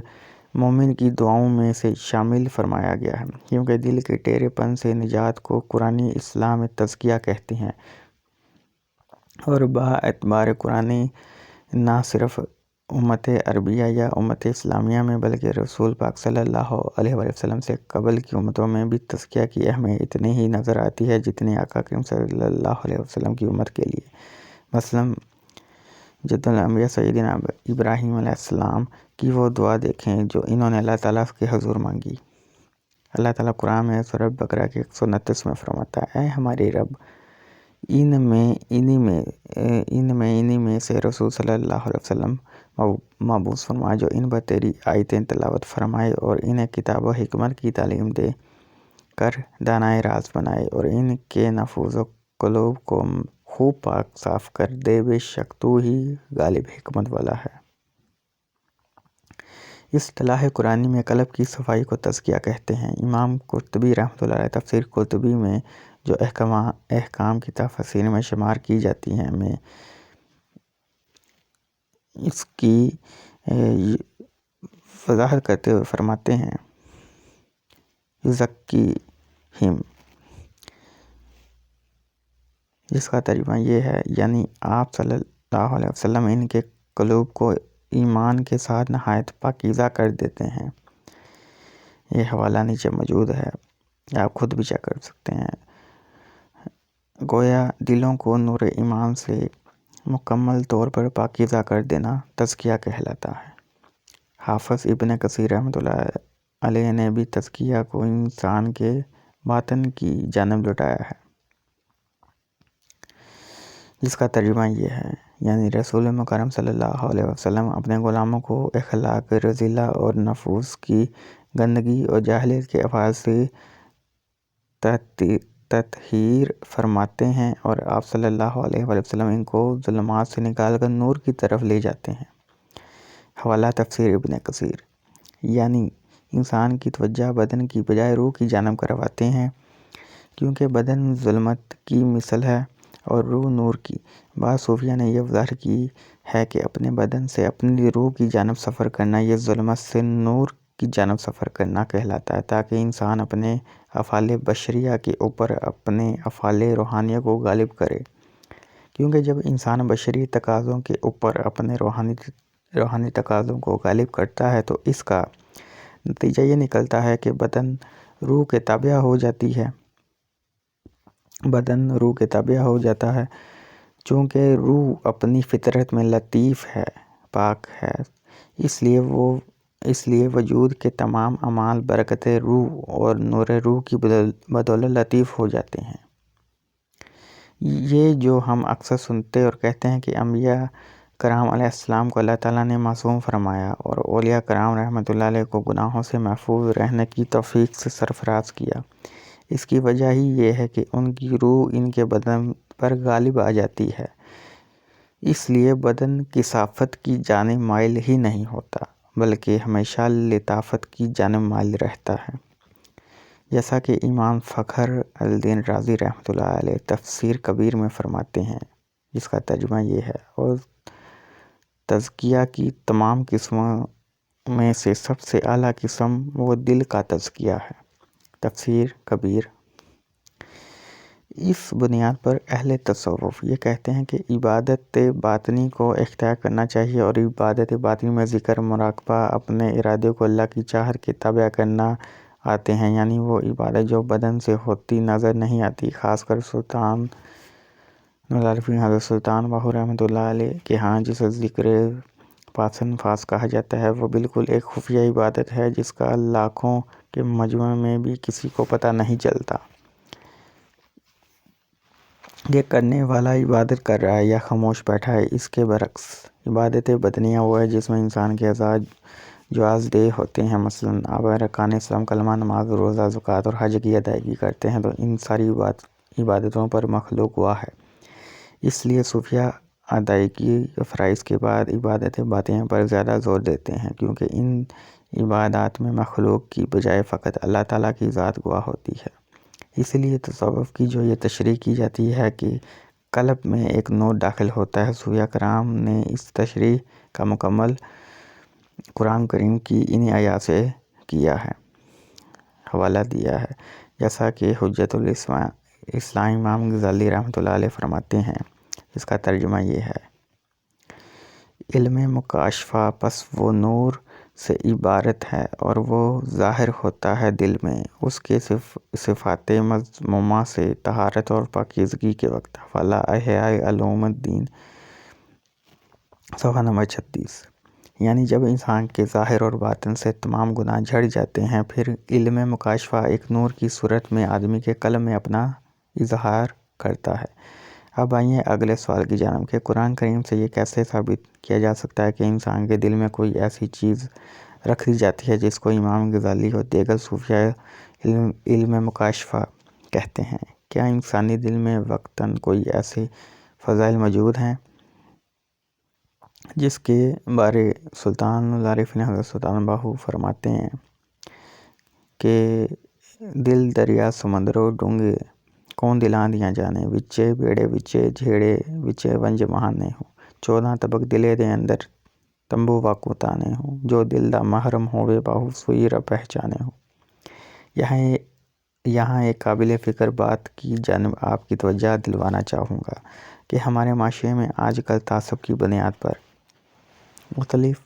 مومن کی دعاؤں میں سے شامل فرمایا گیا ہے، کیونکہ دل کے ٹیڑھے پن سے نجات کو قرآن اسلام تزکیہ کہتے ہیں، اور باعتبار قرآن نہ صرف امت عربیہ یا امت اسلامیہ میں بلکہ رسول پاک صلی اللہ علیہ وسلم سے قبل کی امتوں میں بھی تزکیہ کی اہمیت اتنی ہی نظر آتی ہے جتنی آقا کریم صلی اللہ علیہ وسلم کی امت کے لیے۔ مثلاً جد الانبیاء سیدنا ابراہیم علیہ السلام کی وہ دعا دیکھیں جو انہوں نے اللہ تعالیٰ کے حضور مانگی۔ اللہ تعالیٰ قرآن میں سورہ بقرہ کے 129 میں فرماتا ہے، اے ہمارے رب، انہی میں سے رسول صلی اللہ علیہ وسلم مبعوث فرما جو ان پر تیری آیتیں تلاوت فرمائے اور انہیں کتاب و حکمت کی تعلیم دے کر دانائے راز بنائے اور ان کے نفوس و قلوب کو خوب پاک صاف کر دے، بے شک تو ہی غالب حکمت والا ہے۔ اصطلاح قرآنی میں قلب کی صفائی کو تزکیہ کہتے ہیں۔ امام قرطبی رحمۃ اللہ علیہ تفسیر قرطبی میں جو احکام کی تفاسیر میں شمار کی جاتی ہیں میں اس کی وضاحت کرتے ہوئے فرماتے ہیں، یزکیہم، جس کا ترجمہ یہ ہے، یعنی آپ صلی اللہ علیہ وسلم ان کے قلوب کو ایمان کے ساتھ نہایت پاکیزہ کر دیتے ہیں۔ یہ حوالہ نیچے موجود ہے، آپ خود بھی چیک کر سکتے ہیں۔ گویا دلوں کو نور ایمان سے مکمل طور پر پاکیزہ کر دینا تزکیہ کہلاتا ہے۔ حافظ ابن کثیر رحمۃ اللہ علیہ نے بھی تزکیہ کو انسان کے باطن کی جانب لوٹایا ہے، جس کا ترجمہ یہ ہے، یعنی رسول مکرم صلی اللہ علیہ وسلم اپنے غلاموں کو اخلاق رذیلہ اور نفوس کی گندگی اور جاہلیت کے افعال سے تطہیر فرماتے ہیں، اور آپ صلی اللہ علیہ وسلم ان کو ظلمات سے نکال کر نور کی طرف لے جاتے ہیں۔ حوالہ تفسیر ابن کثیر، یعنی انسان کی توجہ بدن کی بجائے روح کی جانب کرواتے ہیں، کیونکہ بدن ظلمت کی مثل ہے اور روح نور کی۔ بعض صوفیہ نے یہ وضاحت کی ہے کہ اپنے بدن سے اپنی روح کی جانب سفر کرنا یہ ظلمت سے نور کی جانب سفر کرنا کہلاتا ہے، تاکہ انسان اپنے افعال بشریہ کے اوپر اپنے افعال روحانیہ کو غالب کرے، کیونکہ جب انسان بشری تقاضوں کے اوپر اپنے روحانی تقاضوں کو غالب کرتا ہے تو اس کا نتیجہ یہ نکلتا ہے کہ بدن روح کے تابع ہو جاتا ہے، چونکہ روح اپنی فطرت میں لطیف ہے، پاک ہے، اس لیے وجود کے تمام اعمال برکت روح اور نور روح کی بدولت لطیف ہو جاتے ہیں۔ یہ جو ہم اکثر سنتے اور کہتے ہیں کہ انبیاء کرام علیہ السلام کو اللہ تعالیٰ نے معصوم فرمایا اور اولیاء کرام رحمۃ اللہ علیہ کو گناہوں سے محفوظ رہنے کی توفیق سے سرفراز کیا، اس کی وجہ ہی یہ ہے کہ ان کی روح ان کے بدن پر غالب آ جاتی ہے، اس لیے بدن کثافت کی جانب مائل ہی نہیں ہوتا بلکہ ہمیشہ لطافت کی جانب مائل رہتا ہے، جیسا کہ امام فخر الدین رازی رحمۃ اللہ علیہ تفسیر کبیر میں فرماتے ہیں، جس کا ترجمہ یہ ہے، اور تزکیہ کی تمام قسموں میں سے سب سے اعلیٰ قسم وہ دل کا تزکیہ ہے۔ تفسیر کبیر۔ اس بنیاد پر اہل تصوف یہ کہتے ہیں کہ عبادت باطنی کو اختیار کرنا چاہیے، اور عبادت باطنی میں ذکر، مراقبہ، اپنے ارادے کو اللہ کی چاہت کے تابع کرنا آتے ہیں، یعنی وہ عبادت جو بدن سے ہوتی نظر نہیں آتی۔ خاص کر سلطان العارفین حضرت سلطان باہو رحمۃ اللہ علیہ کے ہاں جسے ذکر پاسن فاس کہا جاتا ہے، وہ بالکل ایک خفیہ عبادت ہے جس کا لاکھوں کے مجمع میں بھی کسی کو پتہ نہیں چلتا۔ یہ کرنے والا عبادت کر رہا ہے یا خاموش بیٹھا ہے۔ اس کے برعکس عبادت بدنیہ وہ ہے جس میں انسان کے اعضاء جواز دہ ہوتے ہیں، مثلاً آپ ارکان اسلام کلمہ، نماز، روزہ، زکوٰۃ اور حج کی ادائیگی کرتے ہیں تو ان ساری عبادتوں پر مخلوق گواہ ہے۔ اس لیے صوفیہ ادائیگی فرائض کے بعد عبادت باطنیہ پر زیادہ زور دیتے ہیں، کیونکہ ان عبادات میں مخلوق کی بجائے فقط اللہ تعالیٰ کی ذات گواہ ہوتی ہے۔ اس لیے تصوف کی جو یہ تشریح کی جاتی ہے کہ قلب میں ایک نور داخل ہوتا ہے، صوفیہ کرام نے اس تشریح کا مکمل قرآن کریم کی انہی آیات سے کیا ہے، حوالہ دیا ہے، جیسا کہ حجت الاسلام امام غزالی رحمۃ اللہ علیہ فرماتے ہیں۔ اس کا ترجمہ یہ ہے: علم مکاشفہ پس وہ نور سے عبارت ہے اور وہ ظاہر ہوتا ہے دل میں اس کے صفات مذمومہ سے طہارت اور پاکیزگی کے وقت۔ حوالہ احیاء علوم الدین، صفحہ نمبر 36۔ یعنی جب انسان کے ظاہر اور باطن سے تمام گناہ جھڑ جاتے ہیں، پھر علم مکاشفہ ایک نور کی صورت میں آدمی کے قلب میں اپنا اظہار کرتا ہے۔ اب آئیے اگلے سوال کی جانب کہ قرآن کریم سے یہ کیسے ثابت کیا جا سکتا ہے کہ انسان کے دل میں کوئی ایسی چیز رکھ دی جاتی ہے جس کو امام غزالی اور دیگر صوفیاء علم مکاشفہ کہتے ہیں؟ کیا انسانی دل میں وقتاً کوئی ایسے فضائل موجود ہیں جس کے بارے سلطان العارفین حضرت سلطان باہو فرماتے ہیں کہ دل دریا سمندرو ڈونگے کون دلاں دیاں جانے، وچے بیڑے وچے جھیڑے وچے ونج مہانے ہوں، 14 طبق دلے دے اندر تمبو واکو تانے ہوں، جو دل دا محرم ہوئے باہو سوئی رب پہچانے ہوں۔ یہاں ایک قابل فکر بات کی جانب آپ کی توجہ دلوانا چاہوں گا کہ ہمارے معاشرے میں آج کل تعصب کی بنیاد پر مختلف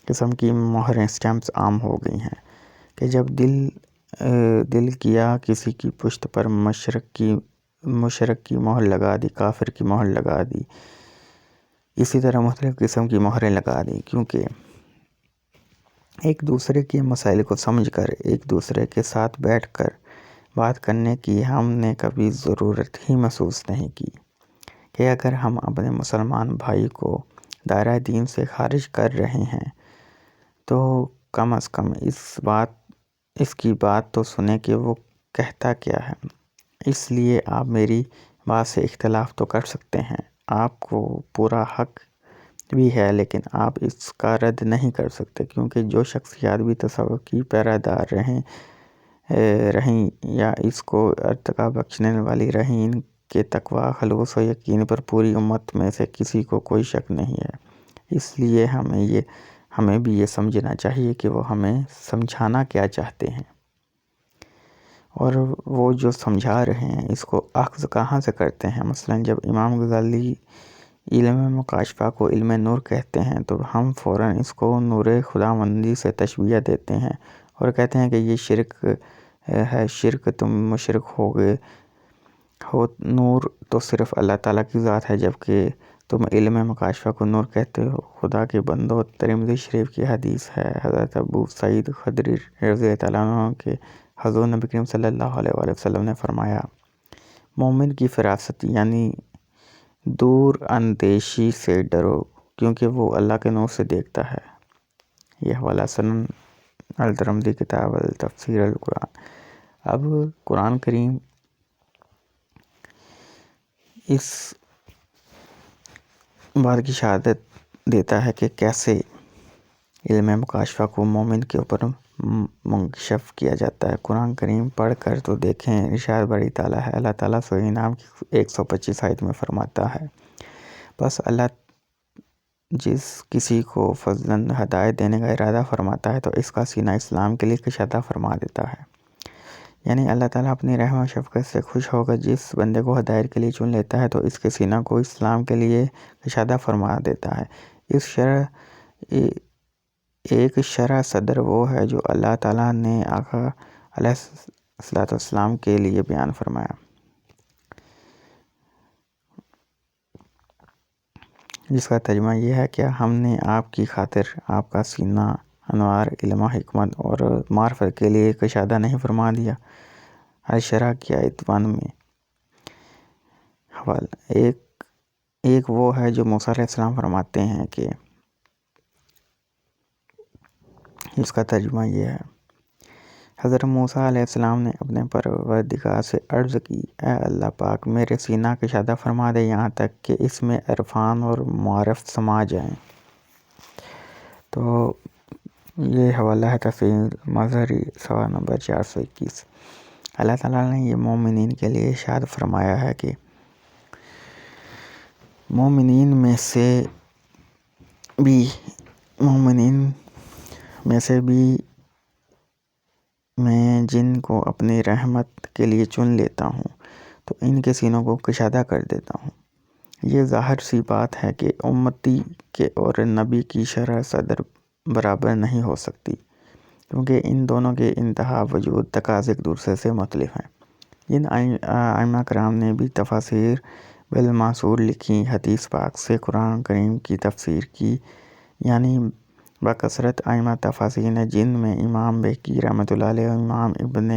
قسم کی مہریں اسٹیمپس عام ہو گئی ہیں کہ جب دل کیا کسی کی پشت پر مشرک کی مہر لگا دی، کافر کی مہر لگا دی، اسی طرح مختلف قسم کی مہریں لگا دی، کیونکہ ایک دوسرے کے مسائل کو سمجھ کر ایک دوسرے کے ساتھ بیٹھ کر بات کرنے کی ہم نے کبھی ضرورت ہی محسوس نہیں کی کہ اگر ہم اپنے مسلمان بھائی کو دائرہ دین سے خارج کر رہے ہیں تو کم از کم اس کی بات تو سنیں کہ وہ کہتا کیا ہے۔ اس لیے آپ میری بات سے اختلاف تو کر سکتے ہیں، آپ کو پورا حق بھی ہے، لیکن آپ اس کا رد نہیں کر سکتے، کیونکہ جو شخصیات بھی تصوف کی پیرادار رہیں یا اس کو ارتقا بخشنے والی رہیں، ان کے تقویٰ، خلوص و یقین پر پوری امت میں سے کسی کو کوئی شک نہیں ہے۔ اس لیے ہمیں بھی یہ سمجھنا چاہیے کہ وہ ہمیں سمجھانا کیا چاہتے ہیں، اور وہ جو سمجھا رہے ہیں اس کو اخذ کہاں سے کرتے ہیں۔ مثلا جب امام غزالی علم مکاشفہ کو علم نور کہتے ہیں تو ہم فوراً اس کو نور خداوندی سے تشبیہ دیتے ہیں اور کہتے ہیں کہ یہ شرک ہے، شرک، تم مشرک ہو گئے ہو، نور تو صرف اللہ تعالیٰ کی ذات ہے، جبکہ تم علم مکاشفہ کو نور کہتے ہو۔ خدا کے بندو، ترمذی شریف کی حدیث ہے، حضرت ابو سعید خدری رضی اللہ عنہ کے حضور نبی کریم صلی اللہ علیہ وآلہ وسلم نے فرمایا: مومن کی فراست یعنی دور اندیشی سے ڈرو، کیونکہ وہ اللہ کے نور سے دیکھتا ہے۔ یہ حوالہ سنن الترمذی کتاب التفسیر القرآن۔ اب قرآن کریم اس بات کی شہادت دیتا ہے کہ کیسے علم مکاشفہ کو مومن کے اوپر منکشف کیا جاتا ہے۔ قرآن کریم پڑھ کر تو دیکھیں، ارشاد بڑی تعالیٰ ہے۔ اللہ تعالیٰ سورہ انعام کی 125 آیت میں فرماتا ہے: بس اللہ جس کسی کو فضلاً ہدایت دینے کا ارادہ فرماتا ہے تو اس کا سینہ اسلام کے لیے کشادہ فرما دیتا ہے۔ یعنی اللہ تعالیٰ اپنی رحم و شفقت سے خوش ہو کر جس بندے کو ہدایت کے لیے چن لیتا ہے تو اس کے سینہ کو اسلام کے لیے کشادہ فرما دیتا ہے۔ ایک شرح صدر وہ ہے جو اللہ تعالیٰ نے آقا علیہ السلام کے لیے بیان فرمایا، جس کا ترجمہ یہ ہے کہ ہم نے آپ کی خاطر آپ کا سینہ انوار، علم و حکمت اور معرفت کے لیے کشادہ نہیں فرما دیا۔ الشرح کی آیت 1 میں حوالہ ایک وہ ہے جو موسیٰ علیہ السلام فرماتے ہیں کہ اس کا ترجمہ یہ ہے: حضرت موسیٰ علیہ السلام نے اپنے پروردگار سے عرض کی، اے اللہ پاک، میرے سینہ کشادہ فرما دے یہاں تک کہ اس میں عرفان اور معارف سما جائیں۔ تو یہ حوالہ ہے تفسیر مظہری صفحہ نمبر 421۔ اللہ تعالیٰ نے یہ مومنین کے لیے ارشاد فرمایا ہے کہ مومنین میں سے بھی میں جن کو اپنی رحمت کے لیے چن لیتا ہوں تو ان کے سینوں کو کشادہ کر دیتا ہوں۔ یہ ظاہر سی بات ہے کہ امتی کے اور نبی کی شرح صدر برابر نہیں ہو سکتی، کیونکہ ان دونوں کے انتہا وجود تقاضے ایک دوسرے سے مختلف ہیں۔ جن ائمہ کرام نے بھی تفاسیر بالمعصور لکھی، حدیث پاک سے قرآن کریم کی تفسیر کی، یعنی بکثرت ائمہ تفاسیر ہیں، جن میں امام بہقی رحمۃ اللہ علیہ اور امام ابن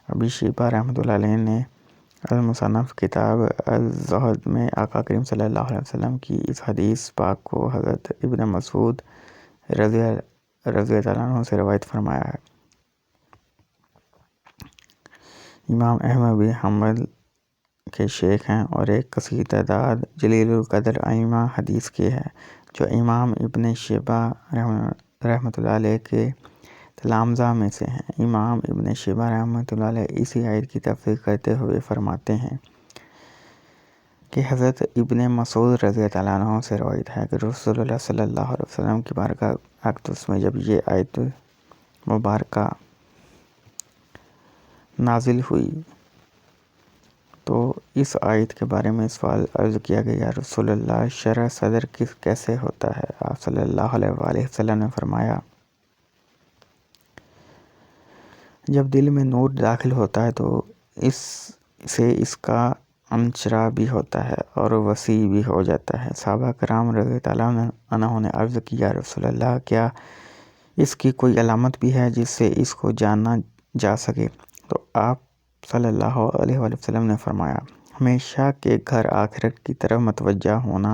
ابی شیبہ رحمۃ اللہ علیہ نے المصنف کتاب الزہد میں آقا کریم صلی اللہ علیہ وسلم کی اس حدیث پاک کو حضرت ابن مسعود رضی اللہ عنہ سے روایت فرمایا ہے۔ امام احمد بن حنبل کے شیخ ہیں اور ایک کثیر تعداد جلیل القدر ائمہ حدیث کے ہیں، جو امام ابن شیبہ رحمۃ اللہ علیہ کے تلامذہ میں سے ہیں۔ امام ابن شیبہ رحمۃ اللہ علیہ اسی آیت کی تفسیر کرتے ہوئے فرماتے ہیں کہ حضرت ابن مسعود رضی اللہ عنہ سے روایت ہے کہ رسول اللہ صلی اللہ علیہ وسلم کی بارگاہ اقدس میں جب یہ آیت مبارکہ نازل ہوئی تو اس آیت کے بارے میں سوال عرض کیا گیا، یا رسول اللہ شرح صدر کیسے ہوتا ہے؟ آپ صلی اللہ علیہ وآلہ وسلم نے فرمایا، جب دل میں نور داخل ہوتا ہے تو اس کا انچرا بھی ہوتا ہے اور وسیع بھی ہو جاتا ہے۔ صحابہ کرام رضی اللہ عنہ نے عرض کی، یا رسول اللہ کیا اس کی کوئی علامت بھی ہے جس سے اس کو جانا جا سکے؟ تو آپ صلی اللہ علیہ وآلہ وسلم نے فرمایا، ہمیشہ کے گھر آخرت کی طرف متوجہ ہونا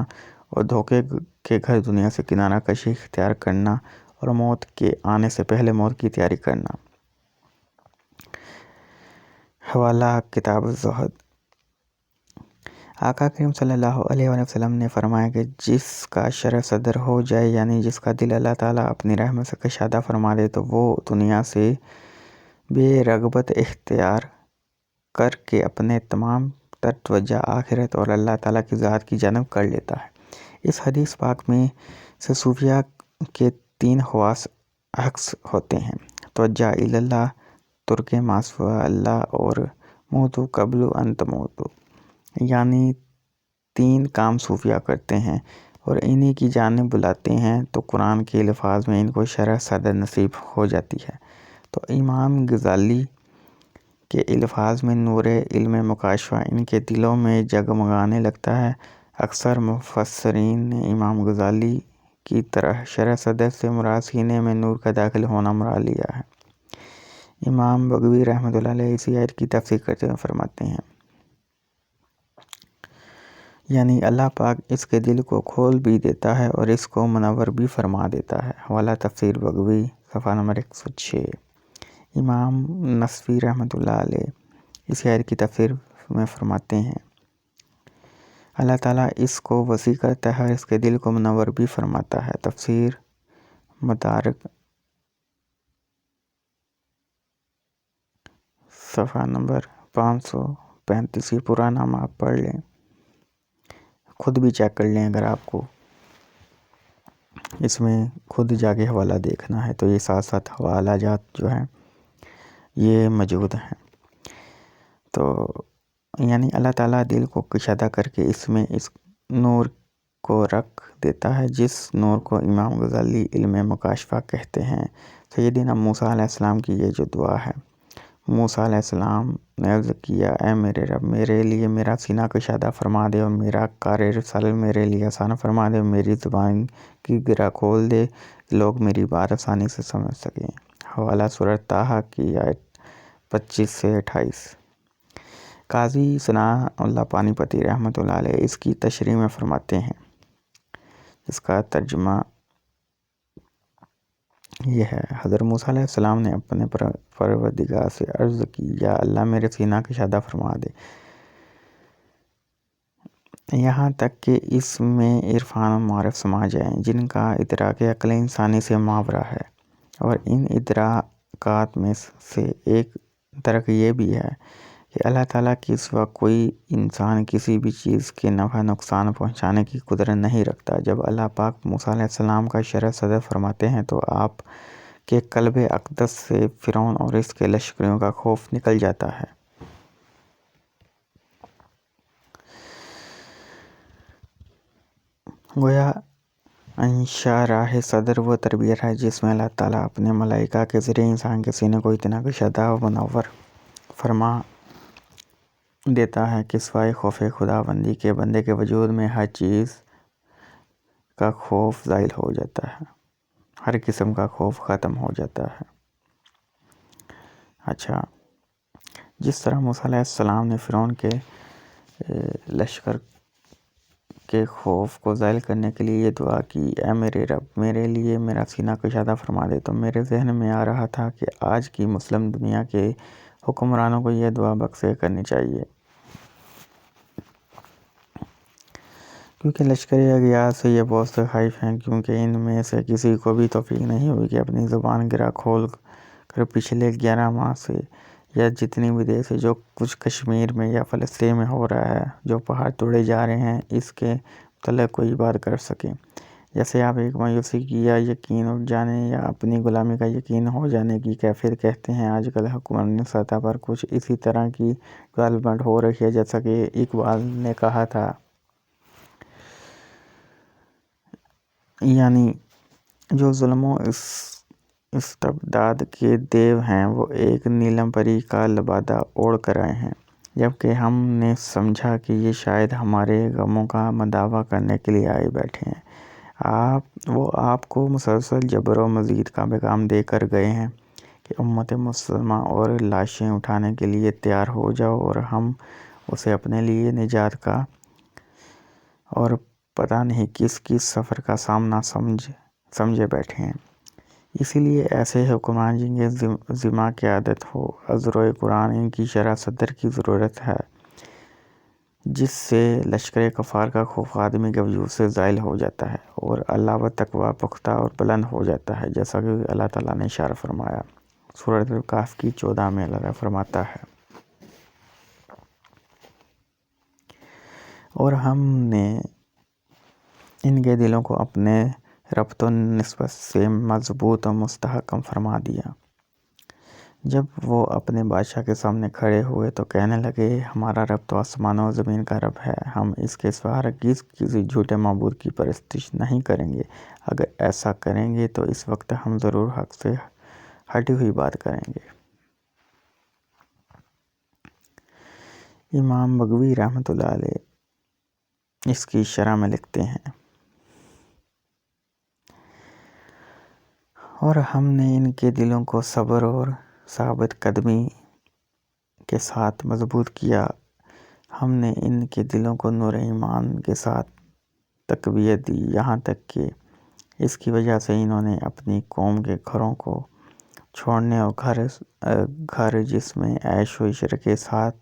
اور دھوکے کے گھر دنیا سے کنارہ کشی اختیار کرنا اور موت کے آنے سے پہلے موت کی تیاری کرنا۔ حوالہ کتاب الزہد۔ آقا کریم صلی اللہ علیہ وآلہ وسلم نے فرمایا کہ جس کا شرح صدر ہو جائے، یعنی جس کا دل اللہ تعالیٰ اپنی رحمت سے کشادہ فرما دے، تو وہ دنیا سے بے رغبت اختیار کر کے اپنے تمام تر توجہ آخرت اور اللہ تعالیٰ کی ذات کی جانب کر لیتا ہے۔ اس حدیث پاک میں سے صوفیہ کے 3 خواص عکس ہوتے ہیں: توجہ اللہ، ترک ما سوی اللہ اور موتوا قبل ان تموتوا، یعنی 3 کام صوفیہ کرتے ہیں اور انہی کی جانب بلاتے ہیں تو قرآن کے الفاظ میں ان کو شرح صدر نصیب ہو جاتی ہے۔ تو امام غزالی کے الفاظ میں نور علم مکاشفہ ان کے دلوں میں جگمگانے لگتا ہے۔ اکثر مفسرین نے امام غزالی کی طرح شرح صدر سے مراد سینے میں نور کا داخل ہونا مراد لیا ہے۔ امام بغوی رحمۃ اللہ علیہ اسی آیت کی تفسیر کرتے ہوئے فرماتے ہیں، یعنی اللہ پاک اس کے دل کو کھول بھی دیتا ہے اور اس کو منور بھی فرما دیتا ہے۔ حوالہ تفسیر بغوی صفحہ نمبر 106۔ امام نصفی رحمۃ اللہ علیہ اسی آیت کی تفسیر میں فرماتے ہیں، اللہ تعالیٰ اس کو وسیع کرتا ہے اور اس کے دل کو منور بھی فرماتا ہے۔ تفسیر مدارک صفحہ نمبر 535، یہ پورا نام آپ پڑھ لیں، خود بھی چیک کر لیں اگر آپ کو اس میں خود جا کے حوالہ دیکھنا ہے تو یہ ساتھ ساتھ حوالہ جات جو ہیں یہ موجود ہیں۔ تو یعنی اللہ تعالیٰ دل کو کشادہ کر کے اس میں اس نور کو رکھ دیتا ہے، جس نور کو امام غزالی علم مکاشفہ کہتے ہیں۔ سیدنا موسیٰ علیہ السلام کی یہ جو دعا ہے، موسیٰ علیہ السلام نے عرض کیا، اے میرے رب، میرے لیے میرا سینہ کشادہ فرما دے اور میرا کار رسالت میرے لیے آسان فرما دے، میری زبان کی گرہ کھول دے، لوگ میری بات آسانی سے سمجھ سکیں۔ حوالہ سورۃ طٰہٰ کی آیت 25 سے 28۔ قاضی ثناء اللہ پانی پتی رحمۃ اللہ علیہ اس کی تشریح میں فرماتے ہیں، جس کا ترجمہ یہ ہے، حضرت موسیٰ علیہ السلام نے اپنے پروردگار سے عرض کی، یا اللہ میرے سینہ کشادہ فرما دے، یہاں تک کہ اس میں عرفان و معارف سما جائیں جن کا ادراک عقل انسانی سے ماورا ہے۔ اور ان ادراکات میں سے ایک درک یہ بھی ہے کہ اللہ تعالیٰ کے سوا کوئی انسان کسی بھی چیز کے نفع نقصان پہنچانے کی قدرت نہیں رکھتا۔ جب اللہ پاک موسیٰ علیہ السلام کا شرح صدر فرماتے ہیں تو آپ کے قلب اقدس سے فرعون اور اس کے لشکریوں کا خوف نکل جاتا ہے۔ گویا انشاء راہ صدر وہ تربیت ہے جس میں اللہ تعالیٰ اپنے ملائکہ کے ذریعے انسان کے سینے کو اتنا کشادہ و منور فرما دیتا ہے کہ سوائے خوف خداوندی کے بندے کے وجود میں ہر چیز کا خوف زائل ہو جاتا ہے، ہر قسم کا خوف ختم ہو جاتا ہے۔ اچھا، جس طرح موسیٰ علیہ السلام نے فرعون کے لشکر کے خوف کو زائل کرنے کے لیے یہ دعا کی، اے میرے رب میرے لیے میرا سینہ کشادہ فرما دے، تو میرے ذہن میں آ رہا تھا کہ آج کی مسلم دنیا کے حکمرانوں کو یہ دعا بکثیر کرنی چاہیے، کیونکہ لشکر اغیار سے یہ بہت سے خائف ہیں، کیونکہ ان میں سے کسی کو بھی توفیق نہیں ہوئی کہ اپنی زبان گرا کھول کر پچھلے 11 ماہ سے یا جتنی بھی دیر سے جو کچھ کشمیر میں یا فلسطین میں ہو رہا ہے، جو پہاڑ توڑے جا رہے ہیں، اس کے متعلق کوئی بات کر سکیں۔ جیسے آپ ایک مایوسی کی یا یقین اٹھ جانے یا اپنی غلامی کا یقین ہو جانے کی کیفیت کہتے ہیں، آج کل حکومتی سطح پر کچھ اسی طرح کی ڈیولپمنٹ ہو رہی ہے۔ جیسا کہ اقبال نے کہا تھا، یعنی جو ظلم و استبداد کے دیو ہیں وہ ایک نیلم پری کا لبادہ اوڑھ کر آئے ہیں، جبکہ ہم نے سمجھا کہ یہ شاید ہمارے غموں کا مداوع کرنے کے لیے آئے بیٹھے ہیں۔ وہ آپ کو مسلسل جبر و مزید کا پیغام دے کر گئے ہیں کہ امت مسلمہ اور لاشیں اٹھانے کے لیے تیار ہو جاؤ، اور ہم اسے اپنے لیے نجات کا اور پتہ نہیں کس سفر کا سامنا سمجھے بیٹھے ہیں۔ اسی لیے ایسے حکمران جن کے ذمہ قیادت ہو، عذر قرآن ان کی شرح صدر کی ضرورت ہے، جس سے لشکر کفار کا خوف آدمی کے وجود سے زائل ہو جاتا ہے اور اللہ و تقویٰ پختہ اور بلند ہو جاتا ہے، جیسا کہ اللہ تعالیٰ نے اشارہ فرمایا۔ سورۃ الکہف کی 14 میں اللہ فرماتا ہے، اور ہم نے ان کے دلوں کو اپنے ربط و نسبت سے مضبوط و مستحکم فرما دیا۔ جب وہ اپنے بادشاہ کے سامنے کھڑے ہوئے تو کہنے لگے، ہمارا رب تو آسمانوں و زمین کا رب ہے، ہم اس کے سوا ہرگز کسی جھوٹے معبود کی پرستش نہیں کریں گے، اگر ایسا کریں گے تو اس وقت ہم ضرور حق سے ہٹی ہوئی بات کریں گے۔ امام بغوی رحمۃ اللہ علیہ اس کی شرح میں لکھتے ہیں، اور ہم نے ان کے دلوں کو صبر اور ثابت قدمی کے ساتھ مضبوط کیا، ہم نے ان کے دلوں کو نور ایمان کے ساتھ تقویت دی، یہاں تک کہ اس کی وجہ سے انہوں نے اپنی قوم کے گھروں کو چھوڑنے اور گھر جس میں عیش و عشرت کے ساتھ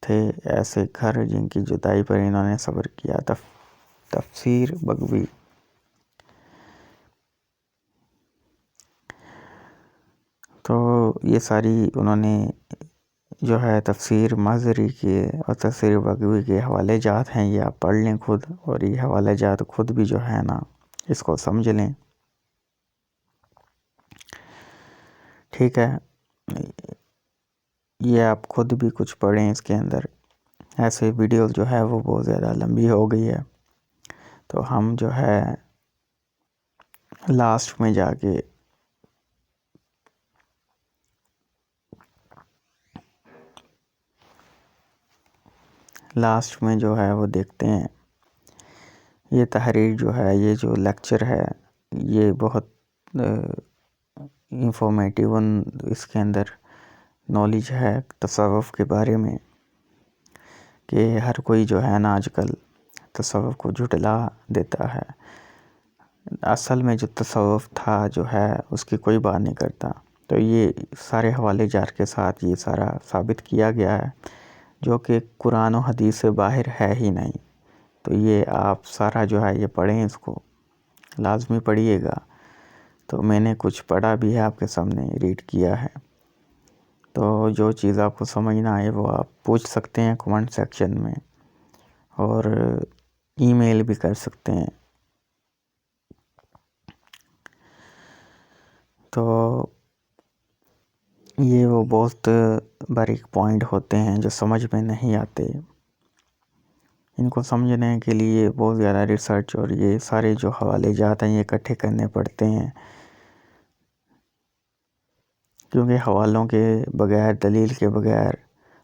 تھے، ایسے گھر جن کی جدائی پر انہوں نے صبر کیا۔ تفسیر بغوی۔ تو یہ ساری انہوں نے جو ہے تفسیر مظہری کے اور تفسیر بغوی کے حوالے جات ہیں، یہ آپ پڑھ لیں خود، اور یہ حوالے جات خود بھی جو ہے نا اس کو سمجھ لیں، ٹھیک ہے۔ یہ آپ خود بھی کچھ پڑھیں اس کے اندر، ایسے ویڈیوز جو ہے وہ بہت زیادہ لمبی ہو گئی ہے، تو ہم جو ہے لاسٹ میں جا کے جو ہے وہ دیکھتے ہیں۔ یہ تحریر جو ہے، یہ جو لیکچر ہے، یہ بہت انفارمیٹیو، اس کے اندر نالج ہے تصوف کے بارے میں، کہ ہر کوئی جو ہے نا آج کل تصوف کو جھٹلا دیتا ہے۔ اصل میں جو تصوف تھا جو ہے اس کی کوئی بات نہیں کرتا، تو یہ سارے حوالے جات کے ساتھ یہ سارا ثابت کیا گیا ہے، جو کہ قرآن و حدیث سے باہر ہے ہی نہیں۔ تو یہ آپ سارا جو ہے یہ پڑھیں، اس کو لازمی پڑھیے گا، تو میں نے کچھ پڑھا بھی ہے، آپ کے سامنے ریڈ کیا ہے. تو جو چیز آپ کو سمجھ نہ آئے وہ آپ پوچھ سکتے ہیں کمنٹ سیکشن میں، اور ای میل بھی کر سکتے ہیں. تو یہ وہ بہت باریک پوائنٹ ہوتے ہیں جو سمجھ میں نہیں آتے. ان کو سمجھنے کے لیے بہت زیادہ ریسرچ اور یہ سارے جو حوالے جات ہیں یہ اکٹھے کرنے پڑتے ہیں، کیونکہ حوالوں کے بغیر، دلیل کے بغیر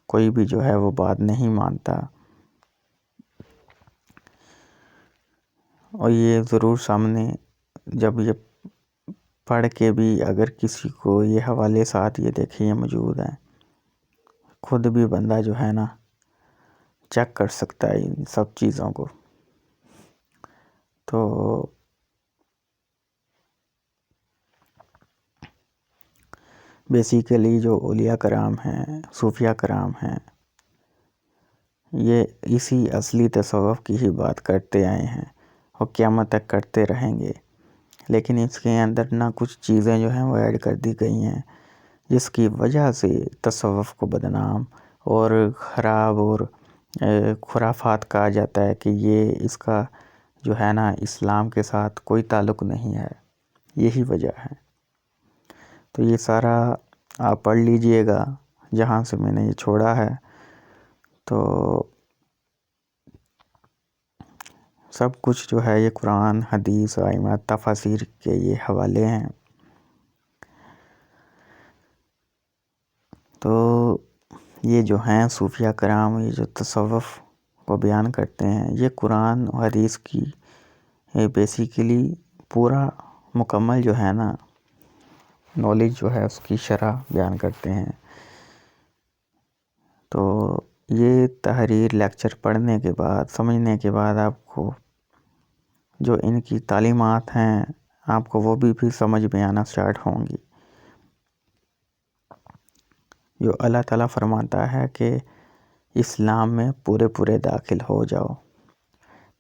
کوئی بھی جو ہے وہ بات نہیں مانتا. اور یہ ضرور سامنے جب یہ پڑھ کے بھی اگر کسی کو یہ حوالے ساتھ یہ دیکھیں یہ موجود ہیں، خود بھی بندہ جو ہے نا چیک کر سکتا ہے ان سب چیزوں کو. تو بیسیکلی جو اولیاء کرام ہیں، صوفیہ کرام ہیں، یہ اسی اصلی تصوف کی ہی بات کرتے آئے ہیں اور قیامت تک کرتے رہیں گے. لیکن اس کے اندر نہ کچھ چیزیں جو ہیں وہ ایڈ کر دی گئی ہیں جس کی وجہ سے تصوف کو بدنام اور خراب اور خرافات کہا جاتا ہے، کہ یہ اس کا جو ہے نا اسلام کے ساتھ کوئی تعلق نہیں ہے. یہی وجہ ہے. تو یہ سارا آپ پڑھ لیجئے گا جہاں سے میں نے یہ چھوڑا ہے. تو سب کچھ جو ہے یہ قرآن، حدیث، ائمہ، تفاسیر کے یہ حوالے ہیں. تو یہ جو ہیں صوفیہ کرام، یہ جو تصوف کو بیان کرتے ہیں، یہ قرآن و حدیث کی بیسیکلی پورا مکمل جو ہے نا نالج جو ہے اس کی شرح بیان کرتے ہیں. تو یہ تحریر لیکچر پڑھنے کے بعد، سمجھنے کے بعد آپ کو جو ان کی تعلیمات ہیں آپ کو وہ بھی سمجھ میں آنا سٹارٹ ہوں گی. جو اللہ تعالیٰ فرماتا ہے کہ اسلام میں پورے داخل ہو جاؤ.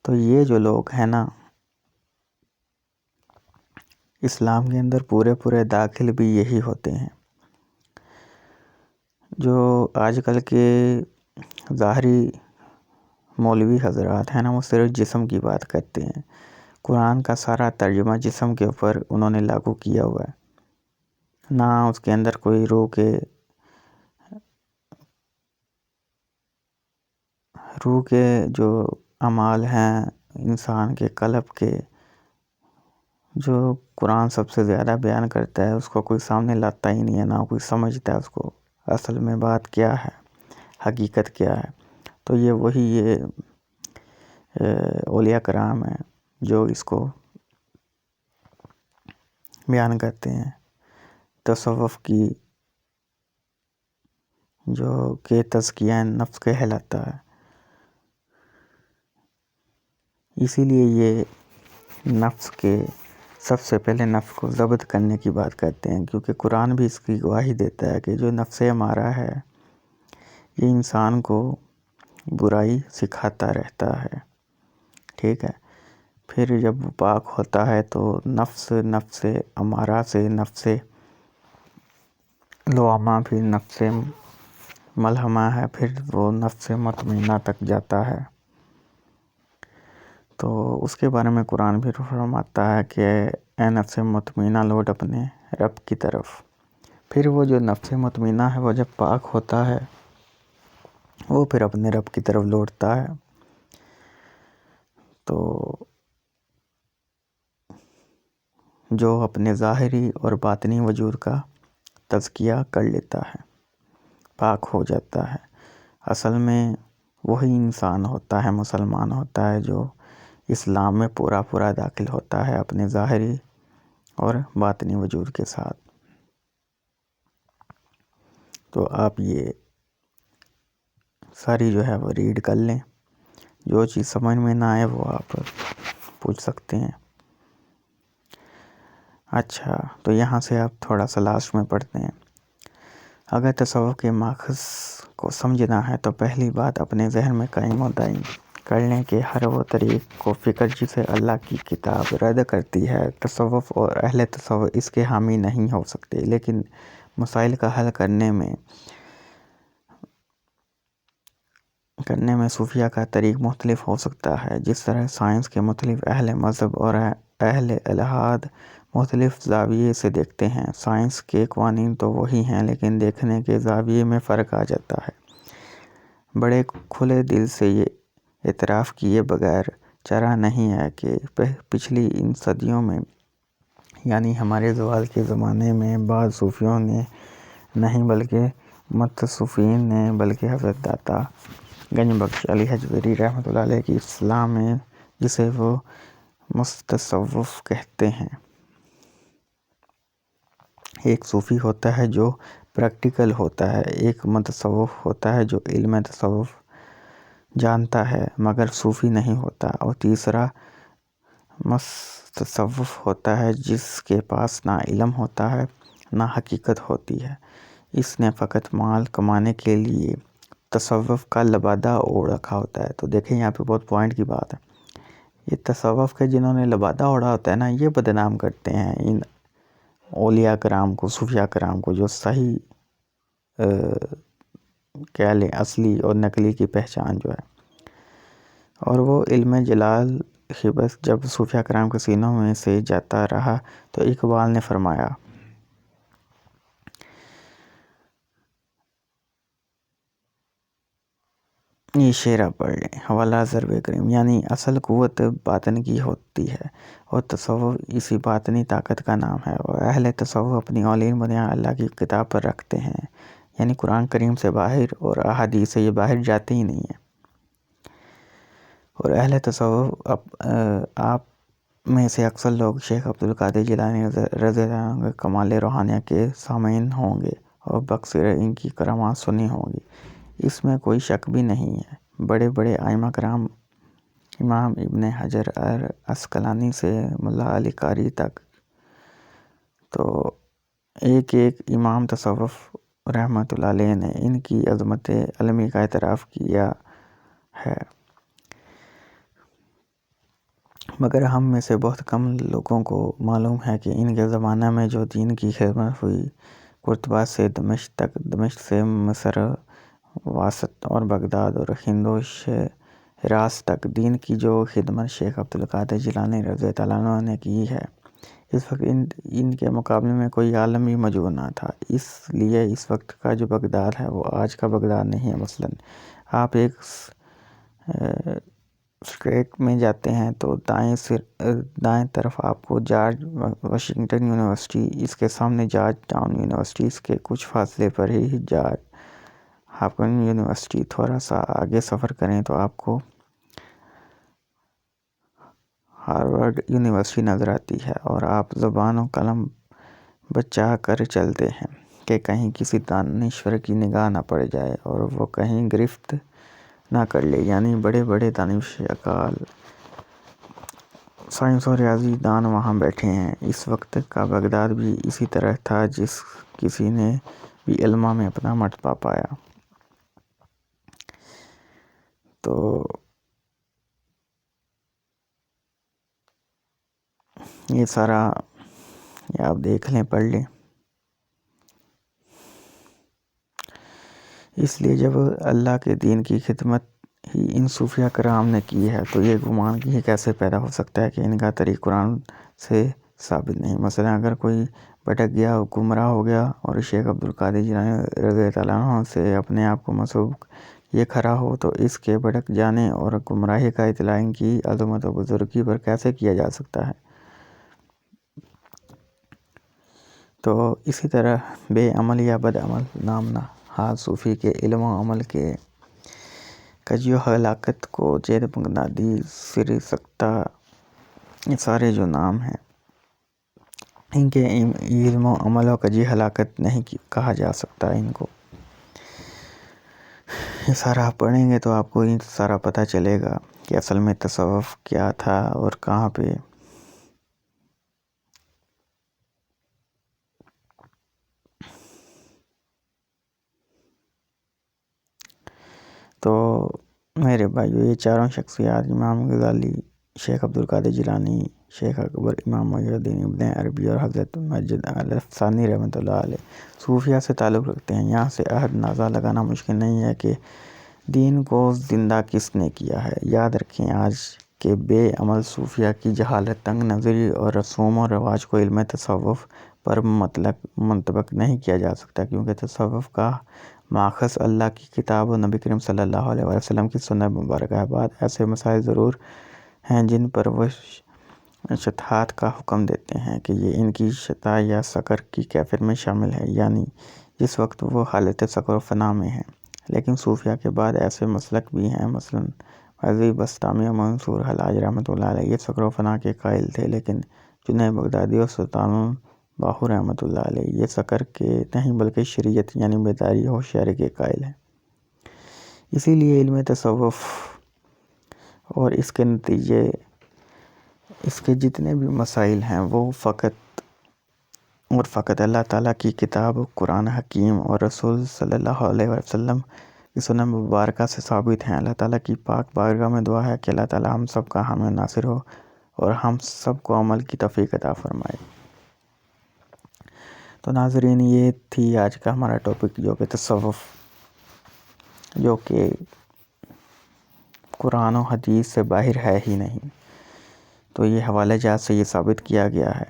تو یہ جو لوگ ہیں نا اسلام کے اندر پورے داخل بھی یہی ہوتے ہیں. جو آج کل کے ظاہری مولوی حضرات ہیں نا وہ صرف جسم کی بات کرتے ہیں. قرآن کا سارا ترجمہ جسم کے اوپر انہوں نے لاگو کیا ہوا ہے، نہ اس کے اندر کوئی روح کے جو اعمال ہیں انسان کے قلب کے، جو قرآن سب سے زیادہ بیان کرتا ہے، اس کو کوئی سامنے لاتا ہی نہیں ہے، نہ کوئی سمجھتا ہے اس کو اصل میں بات کیا ہے، حقیقت کیا ہے. تو یہ وہی اولیاء کرام ہیں جو اس کو بیان کرتے ہیں. تصوف کی جو کہ تزکیہ نفس کہلاتا ہے. اسی لیے یہ نفس کے سب سے پہلے نفس کو ضبط کرنے کی بات کرتے ہیں، کیونکہ قرآن بھی اس کی گواہی دیتا ہے کہ جو نفس ہمارا ہے یہ انسان کو برائی سکھاتا رہتا ہے. ٹھیک ہے. پھر جب وہ پاک ہوتا ہے تو نفس امارہ سے نفس لوامہ، پھر نفس ملہمہ ہے، پھر وہ نفس مطمئنہ تک جاتا ہے. تو اس کے بارے میں قرآن بھی فرماتا ہے کہ اے نفس مطمئنہ لوٹ اپنے رب کی طرف. پھر وہ جو نفس مطمئنہ ہے وہ جب پاک ہوتا ہے وہ پھر اپنے رب کی طرف لوٹتا ہے. تو جو اپنے ظاہری اور باطنی وجود کا تزکیہ کر لیتا ہے، پاک ہو جاتا ہے، اصل میں وہی انسان ہوتا ہے، مسلمان ہوتا ہے جو اسلام میں پورا داخل ہوتا ہے اپنے ظاہری اور باطنی وجود کے ساتھ. تو آپ یہ ساری جو ہے وہ ریڈ کر لیں. جو چیز سمجھ میں نہ آئے وہ آپ پوچھ سکتے ہیں. اچھا، تو یہاں سے آپ تھوڑا سا لاسٹ میں پڑھتے ہیں. اگر تصوف کے ماخذ کو سمجھنا ہے تو پہلی بات اپنے ذہن میں قائم و دائم کرنے کے ہر وہ طریق کو فکر جسے اللہ کی کتاب رد کرتی ہے۔ تصوف اور اہل تصوف اس کے حامی نہیں ہو سکتے، لیکن مسائل کا حل کرنے میں صوفیہ کا طریق مختلف ہو سکتا ہے۔ جس طرح سائنس کے مختلف اہل مذہب اور اہل الحاد مختلف زاویے سے دیکھتے ہیں، سائنس کے قوانین تو وہی ہیں، لیکن دیکھنے کے زاویے میں فرق آ جاتا ہے۔ بڑے کھلے دل سے یہ اعتراف کیے بغیر چارہ نہیں ہے کہ پچھلی ان صدیوں میں، یعنی ہمارے زوال کے زمانے میں، بعض صوفیوں نے نہیں بلکہ متصوفین نے، بلکہ حضرت داتا گنج بخش علی حجویری رحمۃ اللہ علیہ کی اصطلاح میں جسے وہ متصوف کہتے ہیں، ایک صوفی ہوتا ہے جو پریکٹیکل ہوتا ہے، ایک متصوف ہوتا ہے جو علم تصوف جانتا ہے مگر صوفی نہیں ہوتا، اور تیسرا متصوف ہوتا ہے جس کے پاس نہ علم ہوتا ہے نہ حقیقت ہوتی ہے، اس نے فقط مال کمانے کے لیے تصوف کا لبادہ اوڑھ رکھا ہوتا ہے۔ تو دیکھیں یہاں پہ بہت پوائنٹ کی بات ہے، یہ تصوف کے جنہوں نے لبادہ اوڑھا ہوتا ہے نا، یہ بدنام کرتے ہیں ان اولیاء کرام کو، صوفیاء کرام کو، جو صحیح کہہ لیں اصلی اور نقلی کی پہچان جو ہے۔ اور وہ علم جلال ہی بس جب صوفیاء کرام کے سینوں میں سے جاتا رہا تو اقبال نے فرمایا، یہ شعرہ پڑھ لیں، حوالہ ضرب کریم، یعنی اصل قوت باطن کی ہوتی ہے اور تصوف اسی باطنی طاقت کا نام ہے، اور اہل تصوف اپنی اولین بنیاد اللہ کی کتاب پر رکھتے ہیں، یعنی قرآن کریم سے باہر اور احادیث سے یہ باہر جاتے ہی نہیں ہیں۔ اور اہل تصوف آپ میں سے اکثر لوگ شیخ عبدالقادر جیلانی رضی اللہ عنہ کے کمال روحانیہ کے سامعین ہوں گے اور بکثر ان کی کرامات سنی ہوں گی، اس میں کوئی شک بھی نہیں ہے۔ بڑے بڑے ائمہ کرام، امام ابن حجر عسقلانی سے ملا علی قاری تک، تو ایک ایک امام تصوف رحمۃ اللہ علیہ نے ان کی عظمت علمی کا اعتراف کیا ہے، مگر ہم میں سے بہت کم لوگوں کو معلوم ہے کہ ان کے زمانہ میں جو دین کی خدمت ہوئی، قرطبہ سے دمشق تک، دمشق سے مصر، واسط اور بغداد اور ہند و حراس تک دین کی جو خدمت شیخ عبدالقادر جیلانی رضی اللہ عنہ نے کی ہے، اس وقت ان کے مقابلے میں کوئی عالم بھی موجود نہ تھا۔ اس لیے اس وقت کا جو بغداد ہے وہ آج کا بغداد نہیں ہے۔ مثلاً آپ ایک اسٹریٹ میں جاتے ہیں تو دائیں طرف آپ کو جارج واشنگٹن یونیورسٹی، اس کے سامنے جارج ٹاؤن یونیورسٹی، اس کے کچھ فاصلے پر ہی جارج ہاپکن یونیورسٹی، تھوڑا سا آگے سفر کریں تو آپ کو ہارورڈ یونیورسٹی نظر آتی ہے، اور آپ زبان و قلم بچا کر چلتے ہیں کہ کہیں کسی دانشور کی نگاہ نہ پڑ جائے اور وہ کہیں گرفت نہ کر لے، یعنی بڑے بڑے دانش اقال، سائنس اور ریاضی دان وہاں بیٹھے ہیں۔ اس وقت کا بغداد بھی اسی طرح تھا، جس کسی نے بھی علماء میں اپنا مرتبہ پایا۔ تو یہ سارا یہ آپ دیکھ لیں، پڑھ لیں۔ اس لیے جب اللہ کے دین کی خدمت ہی ان صوفیاء کرام نے کی ہے تو یہ گمان ہی کیسے پیدا ہو سکتا ہے کہ ان کا طریق قرآن سے ثابت نہیں۔ مثلا اگر کوئی بھٹک گیا، گمراہ ہو گیا اور شیخ عبدالقادر جیلانی رضی اللہ عنہ سے اپنے آپ کو منسوب یہ کھڑا ہو تو اس کے بھٹک جانے اور گمراہی کا اطلاع ان کی عظمت و بزرگی پر کیسے کیا جا سکتا ہے؟ تو اسی طرح بے عمل یا بد عمل نام نہاد صوفی کے علم و عمل کے کجی و ہلاکت کو جید بغدادی، سر سکتہ، یہ سارے جو نام ہیں، ان کے علم و عمل و کجی ہلاکت نہیں کہا جا سکتا ان کو۔ یہ سارا آپ پڑھیں گے تو آپ کو یہ سارا پتہ چلے گا کہ اصل میں تصوف کیا تھا اور کہاں پہ۔ تو میرے بھائیو، یہ چاروں شخصیات امام غزالی، شیخ عبدالقادر جیلانی، شیخ اکبر، امام محی الدین ابن عربی اور حضرت مسجد الافسانی رحمۃ اللہ علیہ صوفیہ سے تعلق رکھتے ہیں۔ یہاں سے اندازہ لگانا مشکل نہیں ہے کہ دین کو زندہ کس نے کیا ہے۔ یاد رکھیں، آج کے بے عمل صوفیہ کی جہالت، تنگ نظری اور رسوم و رواج کو علم تصوف پر منطبق نہیں کیا جا سکتا، کیونکہ تصوف کا ماخذ اللہ کی کتاب و نبی کریم صلی اللہ علیہ وسلم کی سنت مبارکہ ہے۔ بعد ایسے مسائل ضرور ہیں جن پر وہ شطحات کا حکم دیتے ہیں کہ یہ ان کی شطح یا سکر کی کیفیت میں شامل ہے، یعنی جس وقت وہ حالت سکر و فنا میں ہیں۔ لیکن صوفیہ کے بعد ایسے مسلک بھی ہیں، مثلاً مذہبی بسطامی و منصور حلاج رحمۃ اللہ علیہ، یہ سکر و فنا کے قائل تھے، لیکن جنید بغدادی اور سلطان باہو رحمۃ اللہ علیہ یہ سکر کے نہیں بلکہ شریعت یعنی بیداری ہوشیاری کے قائل ہیں۔ اسی لیے علم تصوف اور اس کے نتیجے، اس کے جتنے بھی مسائل ہیں، وہ فقط اور فقط اللہ تعالیٰ کی کتاب قرآن حکیم اور رسول صلی اللہ علیہ وسلم کی سنت مبارکہ سے ثابت ہیں۔ اللہ تعالیٰ کی پاک بارگاہ میں دعا ہے کہ اللہ تعالیٰ ہم سب کا حامی و ناصر ہو اور ہم سب کو عمل کی توفیق عطا فرمائے۔ تو ناظرین، یہ تھی آج کا ہمارا ٹاپک، جو کہ تصوف، جو کہ قرآن و حدیث سے باہر ہے ہی نہیں۔ تو یہ حوالہ جات سے یہ ثابت کیا گیا ہے۔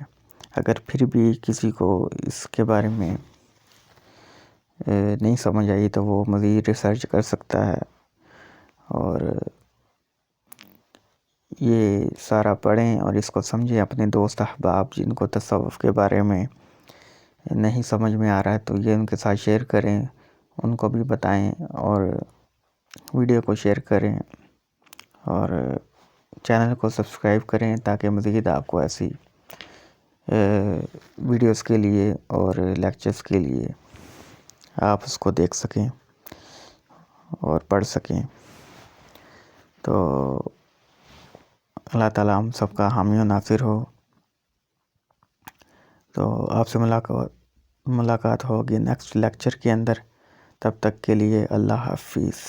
اگر پھر بھی کسی کو اس کے بارے میں نہیں سمجھ آئی تو وہ مزید ریسرچ کر سکتا ہے اور یہ سارا پڑھیں اور اس کو سمجھیں۔ اپنے دوست احباب جن کو تصوف کے بارے میں نہیں سمجھ میں آ رہا ہے تو یہ ان کے ساتھ شیئر کریں، ان کو بھی بتائیں اور ویڈیو کو شیئر کریں اور چینل کو سبسکرائب کریں، تاکہ مزید آپ کو ایسی ویڈیوز کے لیے اور لیکچرز کے لیے آپ اس کو دیکھ سکیں اور پڑھ سکیں۔ تو اللہ تعالیٰ ہم سب کا حامی و ناصر ہو۔ تو آپ سے ملاقات ہوگی نیکسٹ لیکچر کے اندر۔ تب تک کے لیے اللہ حافظ۔